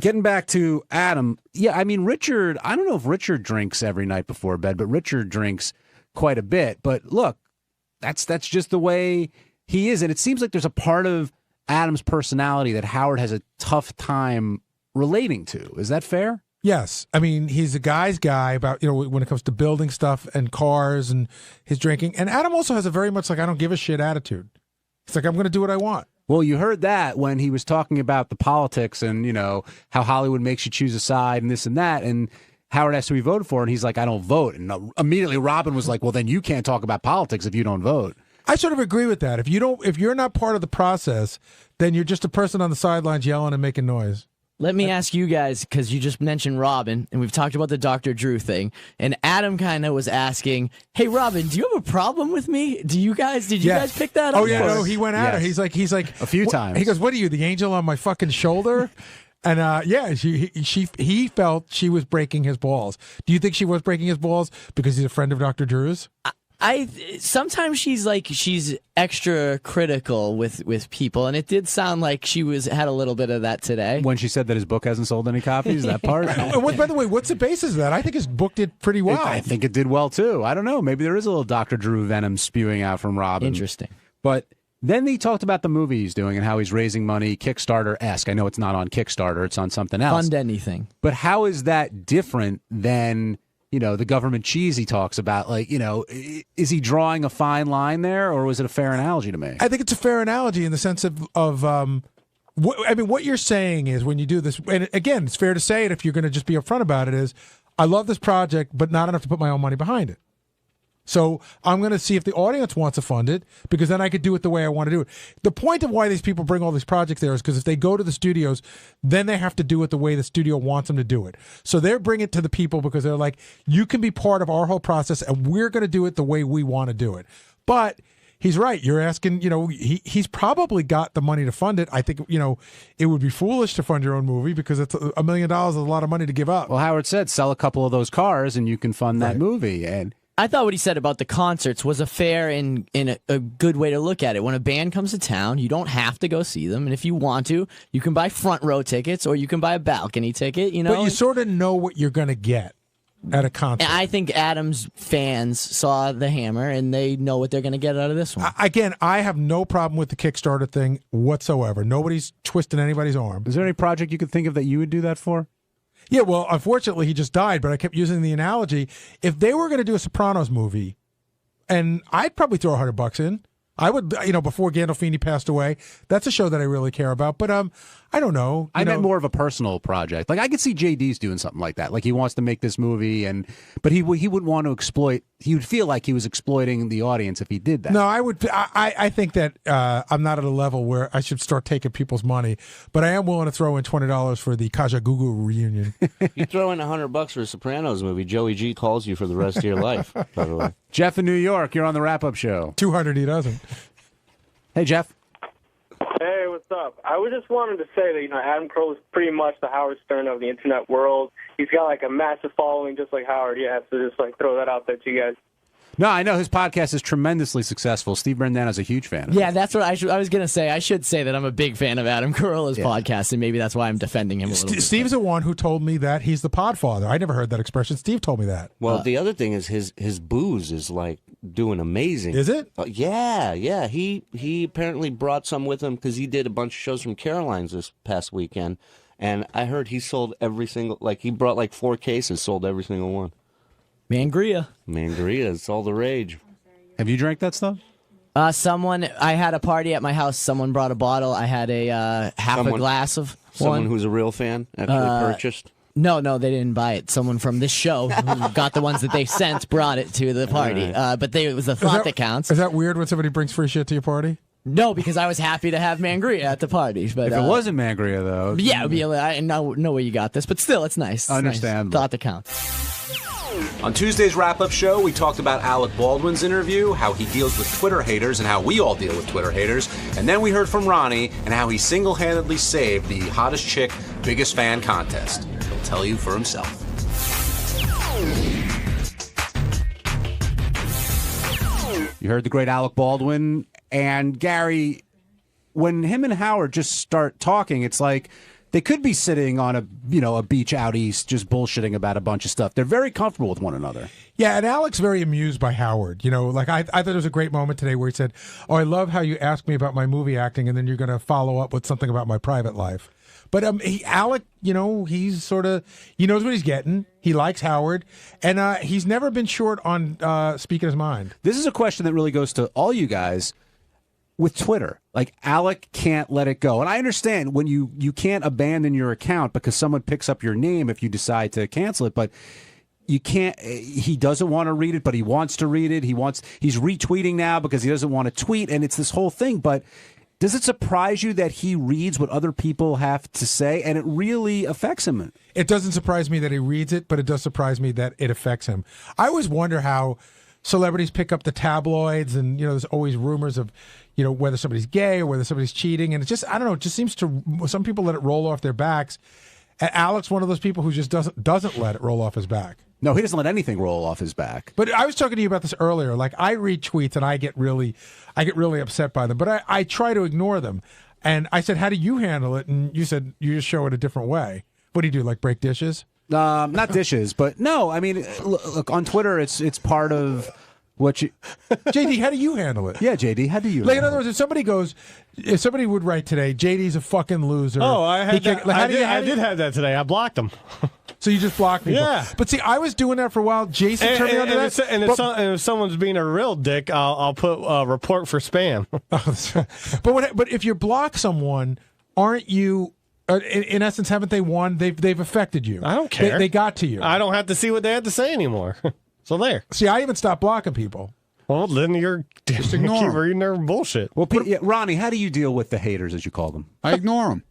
Getting back to Adam, yeah, I mean, Richard, I don't know if Richard drinks every night before bed, but Richard drinks quite a bit. But look, that's just the way he is. And it seems like there's a part of Adam's personality that Howard has a tough time relating to. Is that fair? Yes. I mean, he's a guy's guy about, when it comes to building stuff and cars and his drinking. And Adam also has a very much like, I don't give a shit attitude. It's like, I'm going to do what I want. Well, you heard that when he was talking about the politics and, how Hollywood makes you choose a side and this and that. And Howard asked who he voted for, and he's like, I don't vote. And immediately Robin was like, well, then you can't talk about politics if you don't vote. I sort of agree with that. If you're not part of the process, then you're just a person on the sidelines yelling and making noise. Let me ask you guys, because you just mentioned Robin, and we've talked about the Dr. Drew thing, and Adam kind of was asking, hey, Robin, do you have a problem with me? Did you guys pick that up? Oh, yeah, no, he went at her. He's like a few times. He goes, what are you, the angel on my fucking shoulder? And he felt she was breaking his balls. Do you think she was breaking his balls because he's a friend of Dr. Drew's? Sometimes she's extra critical with people, and it did sound like she had a little bit of that today when she said that his book hasn't sold any copies. That part. By the way, what's the basis of that? I think his book did pretty well. I think it did well too. I don't know. Maybe there is a little Dr. Drew venom spewing out from Robin. Interesting. But then he talked about the movie he's doing and how he's raising money, Kickstarter-esque. I know it's not on Kickstarter; it's on something else. Fund anything. But how is that different than? The government cheese he talks about, is he drawing a fine line there, or was it a fair analogy to me? I think it's a fair analogy in the sense of what you're saying is when you do this, and again, it's fair to say it if you're going to just be upfront about it, is I love this project, but not enough to put my own money behind it. So I'm going to see if the audience wants to fund it, because then I could do it the way I want to do it. The point of why these people bring all these projects there is because if they go to the studios, then they have to do it the way the studio wants them to do it. So they're bringing it to the people because they're like, you can be part of our whole process, and we're going to do it the way we want to do it. But he's right. You're asking, he's probably got the money to fund it. I think, it would be foolish to fund your own movie because it's $1 million is a lot of money to give up. Well, Howard said, sell a couple of those cars and you can fund that movie. And I thought what he said about the concerts was a fair and a good way to look at it. When a band comes to town, you don't have to go see them, and if you want to, you can buy front row tickets or you can buy a balcony ticket. But you sort of know what you're going to get at a concert. And I think Adam's fans saw the hammer and they know what they're going to get out of this one. Again, I have no problem with the Kickstarter thing whatsoever. Nobody's twisting anybody's arm. Is there any project you could think of that you would do that for? Yeah, well, unfortunately, he just died, but I kept using the analogy. If they were going to do a Sopranos movie, and I'd probably throw $100 in. I would, before Gandolfini passed away. That's a show that I really care about. But I don't know. I meant more of a personal project. Like I could see JD's doing something like that. Like he wants to make this movie, but he wouldn't want to exploit. He would feel like he was exploiting the audience if he did that. No, I would. I think that I'm not at a level where I should start taking people's money. But I am willing to throw in $20 for the Kajagoogoo reunion. You throw in $100 for a Sopranos movie, Joey G calls you for the rest of your life. By the way, Jeff in New York, you're on the wrap-up show. 200, he doesn't. Hey, Jeff. Hey, what's up? I was just wanted to say that, Adam Carolla is pretty much the Howard Stern of the internet world. He's got, a massive following just like Howard. Yeah, so just, throw that out there to you guys. No, I know his podcast is tremendously successful. Steve Brandano's a huge fan of it. Yeah, that's what I was going to say. I should say that I'm a big fan of Adam Carolla's podcast, and maybe that's why I'm defending him a little bit. Steve's the one who told me that he's the podfather. I never heard that expression. Steve told me that. Well, the other thing is his booze is, doing amazing. Is it? Yeah. He apparently brought some with him because he did a bunch of shows from Caroline's this past weekend, and I heard he sold every single, he brought 4 cases, sold every single one. Mangria, it's all the rage. Have you drank that stuff? I had a party at my house. Someone brought a bottle. I had a half a glass of Someone one. who's a real fan actually purchased. No, they didn't buy it. Someone from this show who got the ones that they sent brought it to the party. But it was the thought that counts. Is that weird when somebody brings free shit to your party? No, because I was happy to have Mangria at the party. But If it wasn't Mangria, though. yeah, it would be I know where you got this, but still, it's nice. It's Understandable. nice. Thought that counts. On Tuesday's wrap-up show, we talked about Alec Baldwin's interview, how he deals with Twitter haters, and how we all deal with Twitter haters. And then we heard from Ronnie and how he single-handedly saved the hottest chick, biggest fan contest. He'll tell you for himself. You heard the great Alec Baldwin. And Gary, when him and Howard just start talking, it's like they could be sitting on a beach out east just bullshitting about a bunch of stuff. They're very comfortable with one another. Yeah, and Alec's very amused by Howard. Like I thought it was a great moment today where he said, "Oh, I love how you asked me about my movie acting, and then you're going to follow up with something about my private life." But Alec, he's sort of, he knows what he's getting. He likes Howard, and he's never been short on speaking his mind. This is a question that really goes to all you guys. With Twitter, like Alec can't let it go. And I understand when you can't abandon your account because someone picks up your name if you decide to cancel it, but you can't, he doesn't want to read it, but he wants to read it. He's retweeting now because he doesn't want to tweet, and it's this whole thing. But does it surprise you that he reads what other people have to say, and it really affects him? It doesn't surprise me that he reads it, but it does surprise me that it affects him. I always wonder how celebrities pick up the tabloids, and there's always rumors of whether somebody's gay or whether somebody's cheating, and it just, I don't know, it just seems to, some people let it roll off their backs, and Alec's one of those people who just doesn't let it roll off his back. No, he doesn't let anything roll off his back. But I was talking to you about this earlier. Like, I read tweets and I get really upset by them, but I try to ignore them. And I said, how do you handle it? And you said you just show it a different way. What do you do, like break dishes? Not dishes, but no, I mean, look, on Twitter, it's part of what you... JD, how do you handle it? Yeah, JD, how do you in other words, if somebody would write today, JD's a fucking loser. Oh, I did have that today. I blocked him. So you just block people? Yeah. But see, I was doing that for a while. Jason turned me on to that. And if someone's being a real dick, I'll put report for spam. But if you block someone, aren't you... in essence, haven't they won? They've affected you. I don't care. They got to you. I don't have to see what they have to say anymore. So there. See, I even stopped blocking people. Well, then you're just keep reading their bullshit. Well, Ronnie, how do you deal with the haters, as you call them? I ignore them,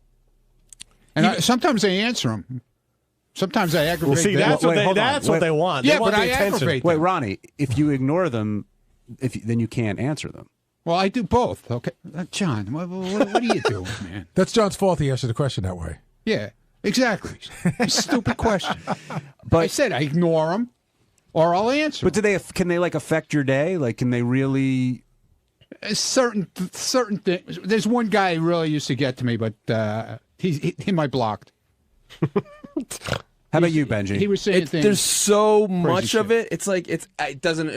and sometimes I answer them. Sometimes I aggravate. Well, see, that's what they want. Yeah, they want but the I attention. aggravate them. Wait, Ronnie, if you ignore them, then you can't answer them. Well, I do both. Okay, John, what do you do, man? That's John's fault. He answered the question that way. Yeah, exactly. Stupid question. But I said I ignore them, or I'll answer. But can they like affect your day? Like, can they really? Certain things. There's one guy who really used to get to me, but him I blocked. How about you, Benji? He was saying things. There's so much shit. of it. It's like it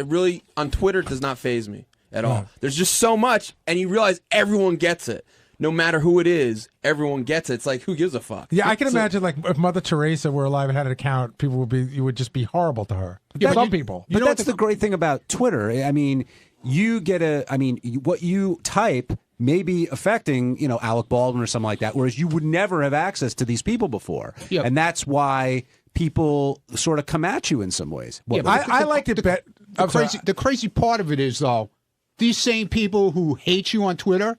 really on Twitter it does not faze me at all. There's just so much, and you realize everyone gets it. No matter who it is, everyone gets it. It's like, who gives a fuck? Yeah, I can imagine like if Mother Teresa were alive and had an account, you would just be horrible to her. Yeah, some people. But that's the great thing about Twitter. I mean, what you type may be affecting, Alec Baldwin or something like that, whereas you would never have access to these people before. Yep. And that's why people sort of come at you in some ways. I liked it better. The crazy part of it is, though, these same people who hate you on Twitter,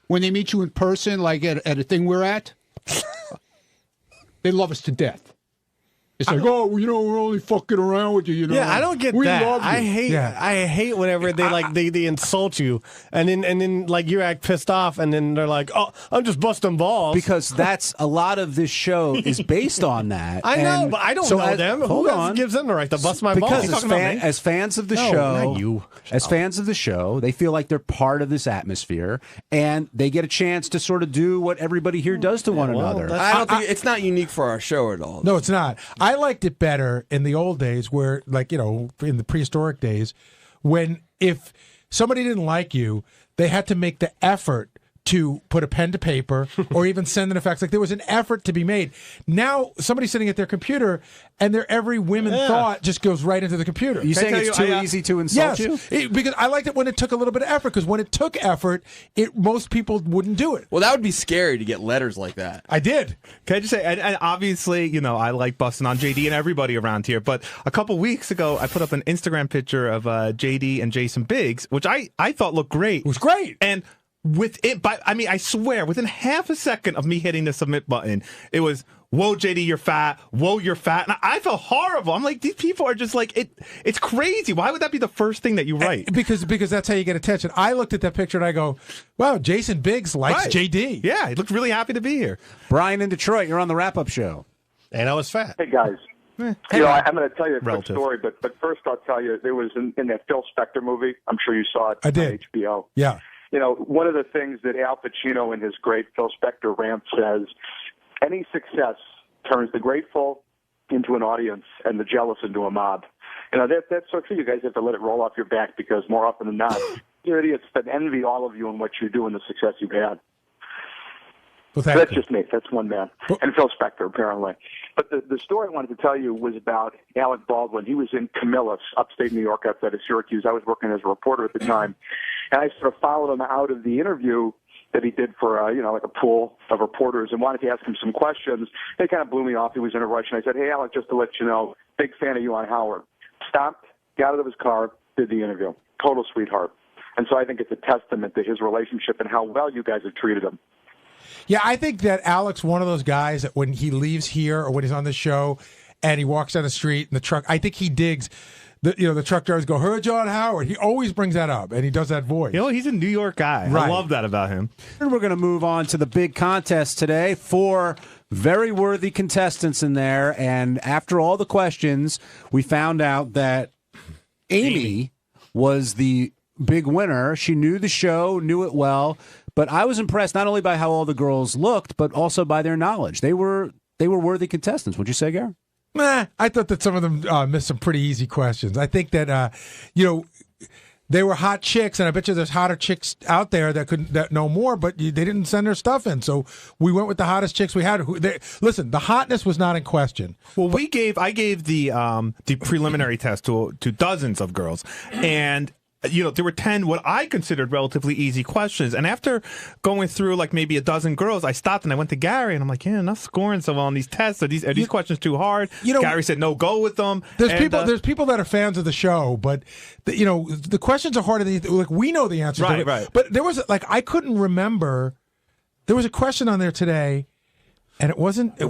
when they meet you in person, like at a thing we're at, they love us to death. It's like, we're only fucking around with you, Yeah, I don't get we that. Love you. I hate whenever they insult you, and then like you act pissed off, and then they're like, "Oh, I'm just busting balls." Because that's a lot of this show is based on that. I know, but I don't know them. Who else gives them the right to bust my balls? Because as fans of the show, fans of the show, they feel like they're part of this atmosphere, and they get a chance to sort of do what everybody here does to one another. I don't think it's not unique for our show at all. No, it's not. I liked it better in the old days where, like, in the prehistoric days, when if somebody didn't like you, they had to make the effort to put a pen to paper or even send an effects. Like there was an effort to be made. Now somebody's sitting at their computer and their every whim and thought just goes right into the computer. You saying it's too easy to insult you? Because I liked it when it took a little bit of effort. Because when it took effort, most people wouldn't do it. Well, that would be scary to get letters like that. I did. Can I just say, and obviously, you know, I like busting on JD and everybody around here, but a couple weeks ago, I put up an Instagram picture of JD and Jason Biggs, which I thought looked great. It was great. And with it, I swear, within half a second of me hitting the submit button, it was, whoa, JD, you're fat. Whoa, you're fat. And I felt horrible. I'm like, these people are just like, it's crazy. Why would that be the first thing that you write? Because that's how you get attention. I looked at that picture and I go, wow, Jason Biggs likes JD. Yeah, he looked really happy to be here. Brian in Detroit, you're on the wrap-up show. And I was fat. Hey, guys. I'm going to tell you a quick story, but first I'll tell you, there was in that Phil Spector movie, I'm sure you saw it. I did. On HBO. Yeah. You know, one of the things that Al Pacino in his great Phil Spector rant says, any success turns the grateful into an audience and the jealous into a mob. You know, that's so true. You guys have to let it roll off your back because more often than not, you're idiots that envy all of you and what you do and the success you've had. Well, so that's just me. That's one man. And Phil Spector, apparently. But the story I wanted to tell you was about Alec Baldwin. He was in Camillus, upstate New York, outside of Syracuse. I was working as a reporter at the time. And I sort of followed him out of the interview that he did for, like a pool of reporters and wanted to ask him some questions. They kind of blew me off. He was in a rush. And I said, hey, Alec, just to let you know, big fan of you on Howard. Stopped, got out of his car, did the interview. Total sweetheart. And so I think it's a testament to his relationship and how well you guys have treated him. Yeah, I think that Alec's one of those guys that when he leaves here or when he's on the show and he walks down the street in the truck, I think he digs. The truck drivers go, heard John Howard. He always brings that up, and he does that voice. You know, he's a New York guy. Right. I love that about him. And we're going to move on to the big contest today. 4 very worthy contestants in there, and after all the questions, we found out that Amy was the big winner. She knew the show, knew it well, but I was impressed not only by how all the girls looked, but also by their knowledge. They were worthy contestants. Would you say, Gary? I thought that some of them missed some pretty easy questions. I think that, they were hot chicks, and I bet you there's hotter chicks out there that know more, but they didn't send their stuff in. So we went with the hottest chicks we had. Listen, the hotness was not in question. Well, I gave the preliminary test to dozens of girls, and there were 10 what I considered relatively easy questions. And after going through like maybe a dozen girls, I stopped and I went to Gary and I'm like, enough scoring some on these tests. Are these questions too hard? Gary said, no, go with them. There's people that are fans of the show, but the questions are harder than like we know the answers. Right. But there was I couldn't remember. There was a question on there today. And it wasn't the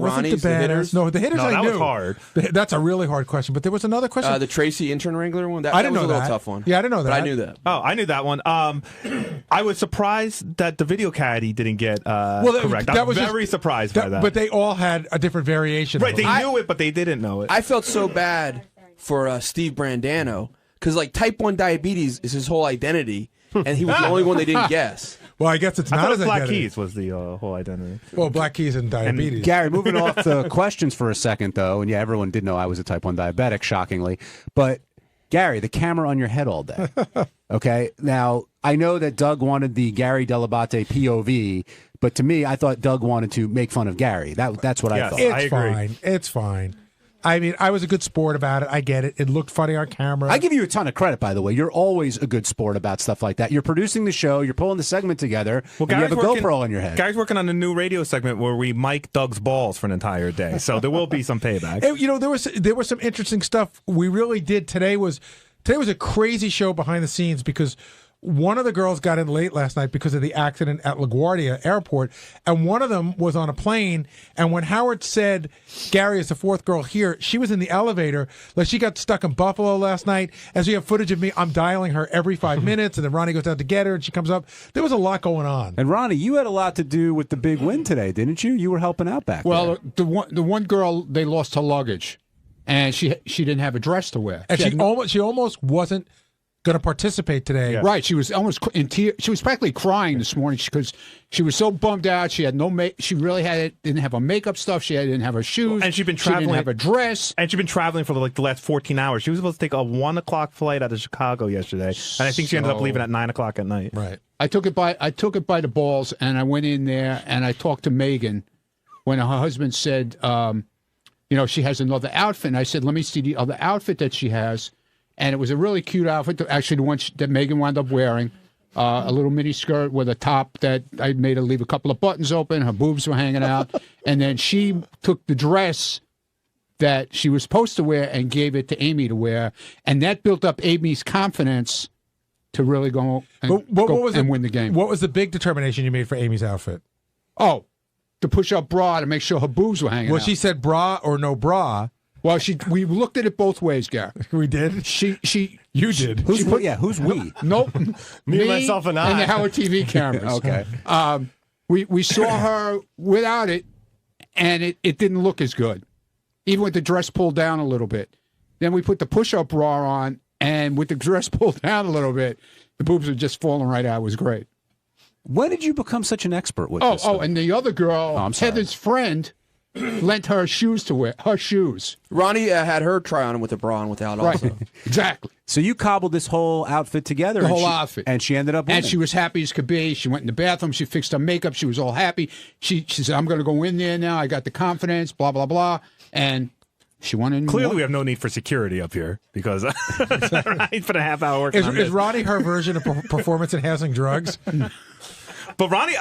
hitters. No, the hitters I knew. That was hard. That's a really hard question. But there was another question. The Tracy intern wrangler one? I didn't know that. Was a that. little tough one. Yeah, I didn't know that. But I knew that. Oh, I knew that one. I was surprised that the video caddy didn't get correct. I was very surprised by that. But they all had a different variation. Right, they knew it, but they didn't know it. I felt so bad for Steve Brandano because type 1 diabetes is his whole identity, and he was the only one they didn't guess. Well, I guess it's not as Black Keys was the whole identity. Well, Black Keys and diabetes. And Gary, moving off the questions for a second, though, and everyone did know I was a type 1 diabetic, shockingly. But, Gary, the camera on your head all day. Okay? Now, I know that Doug wanted the Gary Dell'Abate POV, but to me, I thought Doug wanted to make fun of Gary. That's what I thought. It's fine. I mean, I was a good sport about it. I get it. It looked funny on camera. I give you a ton of credit, by the way. You're always a good sport about stuff like that. You're producing the show. You're pulling the segment together. And you have a GoPro on your head. Gary's working on a new radio segment where we mic Doug's balls for an entire day. So there will be some payback. And, there was some interesting stuff we really did. Today was a crazy show behind the scenes because one of the girls got in late last night because of the accident at LaGuardia Airport, and one of them was on a plane, and when Howard said Gary is the 4th girl here, she was in the elevator. Like, she got stuck in Buffalo last night, and so you have footage of me. I'm dialing her every 5 minutes, and then Ronnie goes out to get her, and she comes up. There was a lot going on. And Ronnie, you had a lot to do with the big win today, didn't you? You were helping out back there. Well, the one girl, they lost her luggage, and she didn't have a dress to wear. And she almost wasn't going to participate today. Right. She was almost in tears. She was practically crying this morning because she was so bummed out. She had no She really didn't have her makeup stuff. She didn't have her shoes. And she'd been traveling. She didn't have a dress. And she'd been traveling for the last 14 hours. She was supposed to take a 1 o'clock flight out of Chicago yesterday, and I think she ended up leaving at 9 o'clock at night. Right. I took it by the balls, and I went in there and I talked to Megan when her husband said, she has another outfit. And I said, let me see the other outfit that she has. And it was a really cute outfit, actually the one that Megan wound up wearing, a little mini skirt with a top that I made her leave a couple of buttons open. Her boobs were hanging out. And then she took the dress that she was supposed to wear and gave it to Amy to wear. And that built up Amy's confidence to really go and win the game. What was the big determination you made for Amy's outfit? Oh, to push up bra to make sure her boobs were hanging out. Well, she said bra or no bra. Well, we looked at it both ways, Gary. We did? You did. Who's we? Nope. Me, myself, and I. And the Howard TV cameras. Okay. We saw her without it, and it didn't look as good, even with the dress pulled down a little bit. Then we put the push-up bra on, and with the dress pulled down a little bit, the boobs were just falling right out. It was great. When did you become such an expert with this? And the other girl, Heather's friend, lent her shoes to wear. Her shoes. Ronnie had her try on with a bra and without also. Right. Exactly. So you cobbled this whole outfit together. The whole outfit. And she ended up winning. And she was happy as could be. She went in the bathroom. She fixed her makeup. She was all happy. She said, I'm going to go in there now. I got the confidence, blah, blah, blah. And she won in. Clearly, we have no need for security up here because right for the half hour working on Is this. Ronnie her version of performance-enhancing drugs? But Ronnie,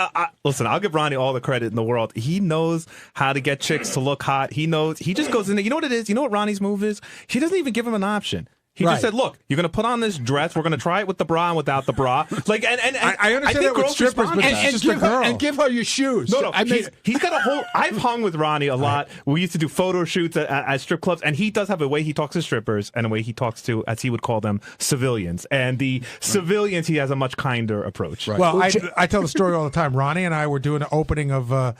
listen, I'll give Ronnie all the credit in the world. He knows how to get chicks to look hot. He just goes in there. You know what it is? You know what Ronnie's move is? He doesn't even give him an option. He just said, "Look, you're going to put on this dress. We're going to try it with the bra and without the bra." Like, and I understand that with strippers, but it's just a girl. And give her your shoes. No, he's got a whole. I've hung with Ronnie a lot. We used to do photo shoots at strip clubs, and he does have a way he talks to strippers and a way he talks to, as he would call them, civilians. And the civilians, he has a much kinder approach. Right. Well, I tell the story all the time. Ronnie and I were doing an opening of a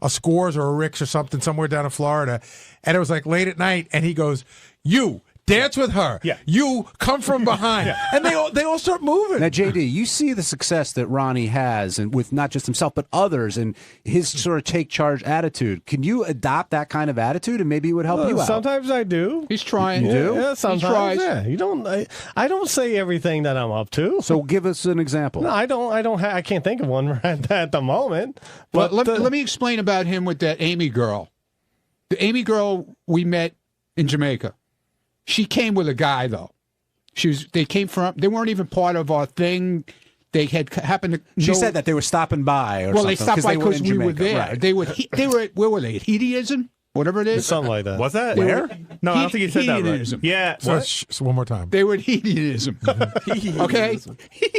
Scores or a Rick's or something somewhere down in Florida, and it was like late at night, and he goes, "You dance with her. Yeah. You come from behind." And they all start moving. Now, JD, you see the success that Ronnie has, and with not just himself but others, and his sort of take charge attitude. Can you adopt that kind of attitude, and maybe it would help you out? Sometimes I do. He's trying. You do? Yeah, sometimes. He tries. Yeah. You don't. I don't say everything that I'm up to. So give us an example. No, I don't. I can't think of one right at the moment. But let me explain about him with that Amy girl. The Amy girl we met in Jamaica. She came with a guy though. They weren't even part of our thing. They had happened to. She said that they were stopping by, or well, something. They stopped by because we were there. Right. They were. Where were they? At Hedonism, whatever it is. Something like that. Was that where? No, I don't think you said that right. Hedonism. Yeah. So one more time. They were at Hedonism. Okay,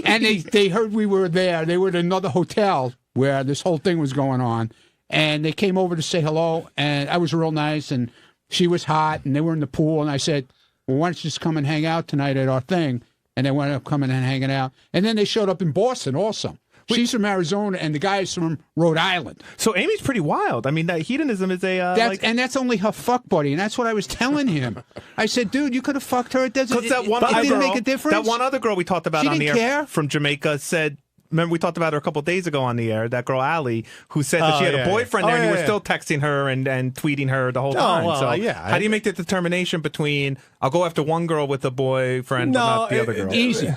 and they heard we were there. They were at another hotel where this whole thing was going on, and they came over to say hello. And I was real nice, and she was hot, and they were in the pool, and I said, well, why don't you just come and hang out tonight at our thing? And they wound up coming and hanging out. And then they showed up in Boston also. She's from Arizona, and the guy's from Rhode Island. So Amy's pretty wild. I mean, that hedonism is a... and that's only her fuck buddy, and that's what I was telling him. I said, dude, you could have fucked her. It didn't make a difference. That one other girl we talked about She on the didn't air care. from Jamaica said... Remember, we talked about her a couple of days ago on the air, that girl, Allie, who said that she had a boyfriend there, and you were still texting her and tweeting her the whole time. Well, so yeah. How do you make the determination between, I'll go after one girl with a boyfriend, but not the other girl? Easy.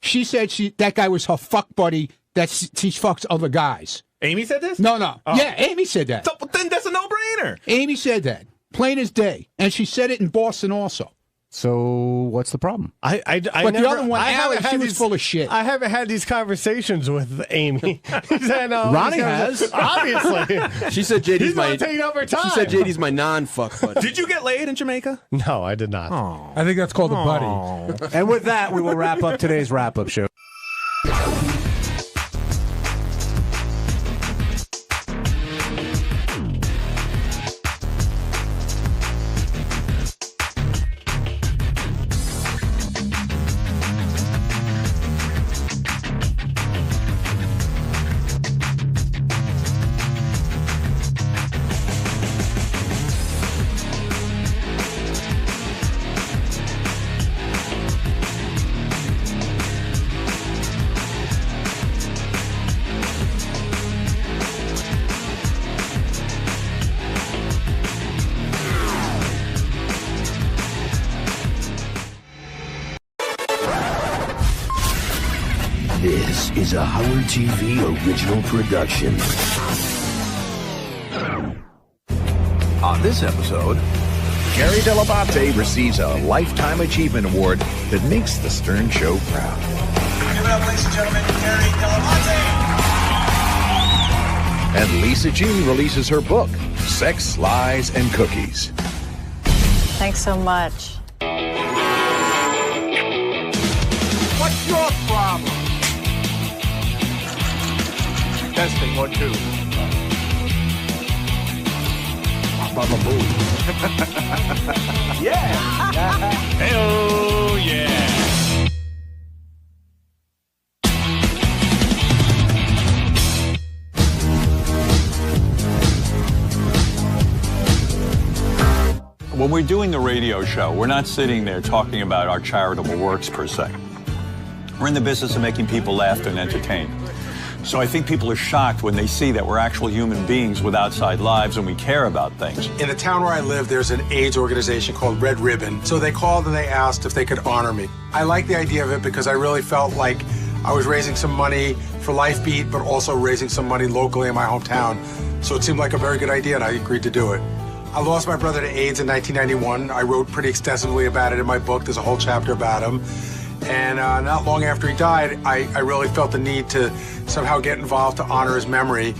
She said that guy was her fuck buddy, that she fucks other guys. Amy said this? No. Oh. Yeah, Amy said that. So, then that's a no-brainer. Amy said that. Plain as day. And she said it in Boston also. So what's the problem? The other one, Alex, she was full of shit. I haven't had these conversations with Amy. Ronnie has. Obviously. She said JD's my. taking up her time. She said JD's my non-fuck buddy. Did you get laid in Jamaica? No, I did not. Oh. I think that's called a buddy. And with that, we will wrap up today's wrap-up show. This is a Howard TV original production. On this episode, Gary Dell'Abate receives a Lifetime Achievement Award that makes the Stern Show proud. Give it up, ladies and gentlemen, Gary Dell'Abate! And Lisa G releases her book, Sex, Lies, and Cookies. Thanks so much. What's your problem? Testing 1, 2. Baba Booey. Yeah! Hey-oh, yeah! When we're doing the radio show, we're not sitting there talking about our charitable works per se. We're in the business of making people laugh and entertain. So I think people are shocked when they see that we're actual human beings with outside lives and we care about things. In the town where I live, there's an AIDS organization called Red Ribbon. So they called and they asked if they could honor me. I like the idea of it because I really felt like I was raising some money for Lifebeat, but also raising some money locally in my hometown. So it seemed like a very good idea, and I agreed to do it. I lost my brother to AIDS in 1991. I wrote pretty extensively about it in my book. There's a whole chapter about him. And not long after he died, I really felt the need to somehow get involved to honor his memory.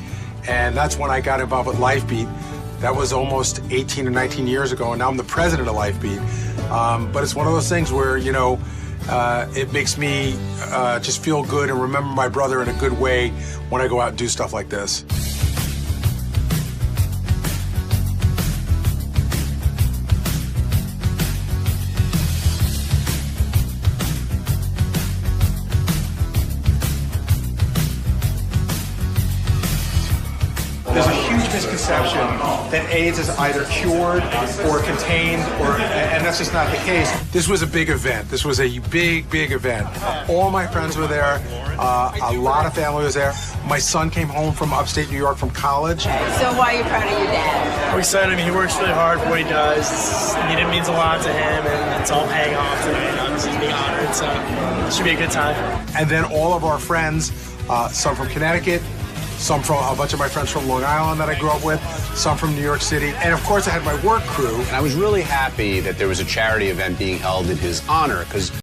And that's when I got involved with Lifebeat. That was almost 18 or 19 years ago, and now I'm the president of Lifebeat. But it's one of those things where, you know, it makes me just feel good and remember my brother in a good way when I go out and do stuff like this. There's a huge misconception that AIDS is either cured or contained, and that's just not the case. This was a big event. This was a big, big event. All my friends were there. A lot of family was there. My son came home from upstate New York from college. So why are you proud of your dad? I'm excited. I mean, he works really hard for what he does. It means a lot to him, and it's all paying off tonight. Obviously, he's being honored, so it should be a good time. And then all of our friends, some from Connecticut, some from a bunch of my friends from Long Island that I grew up with, some from New York City, and of course I had my work crew. And I was really happy that there was a charity event being held in his honor, because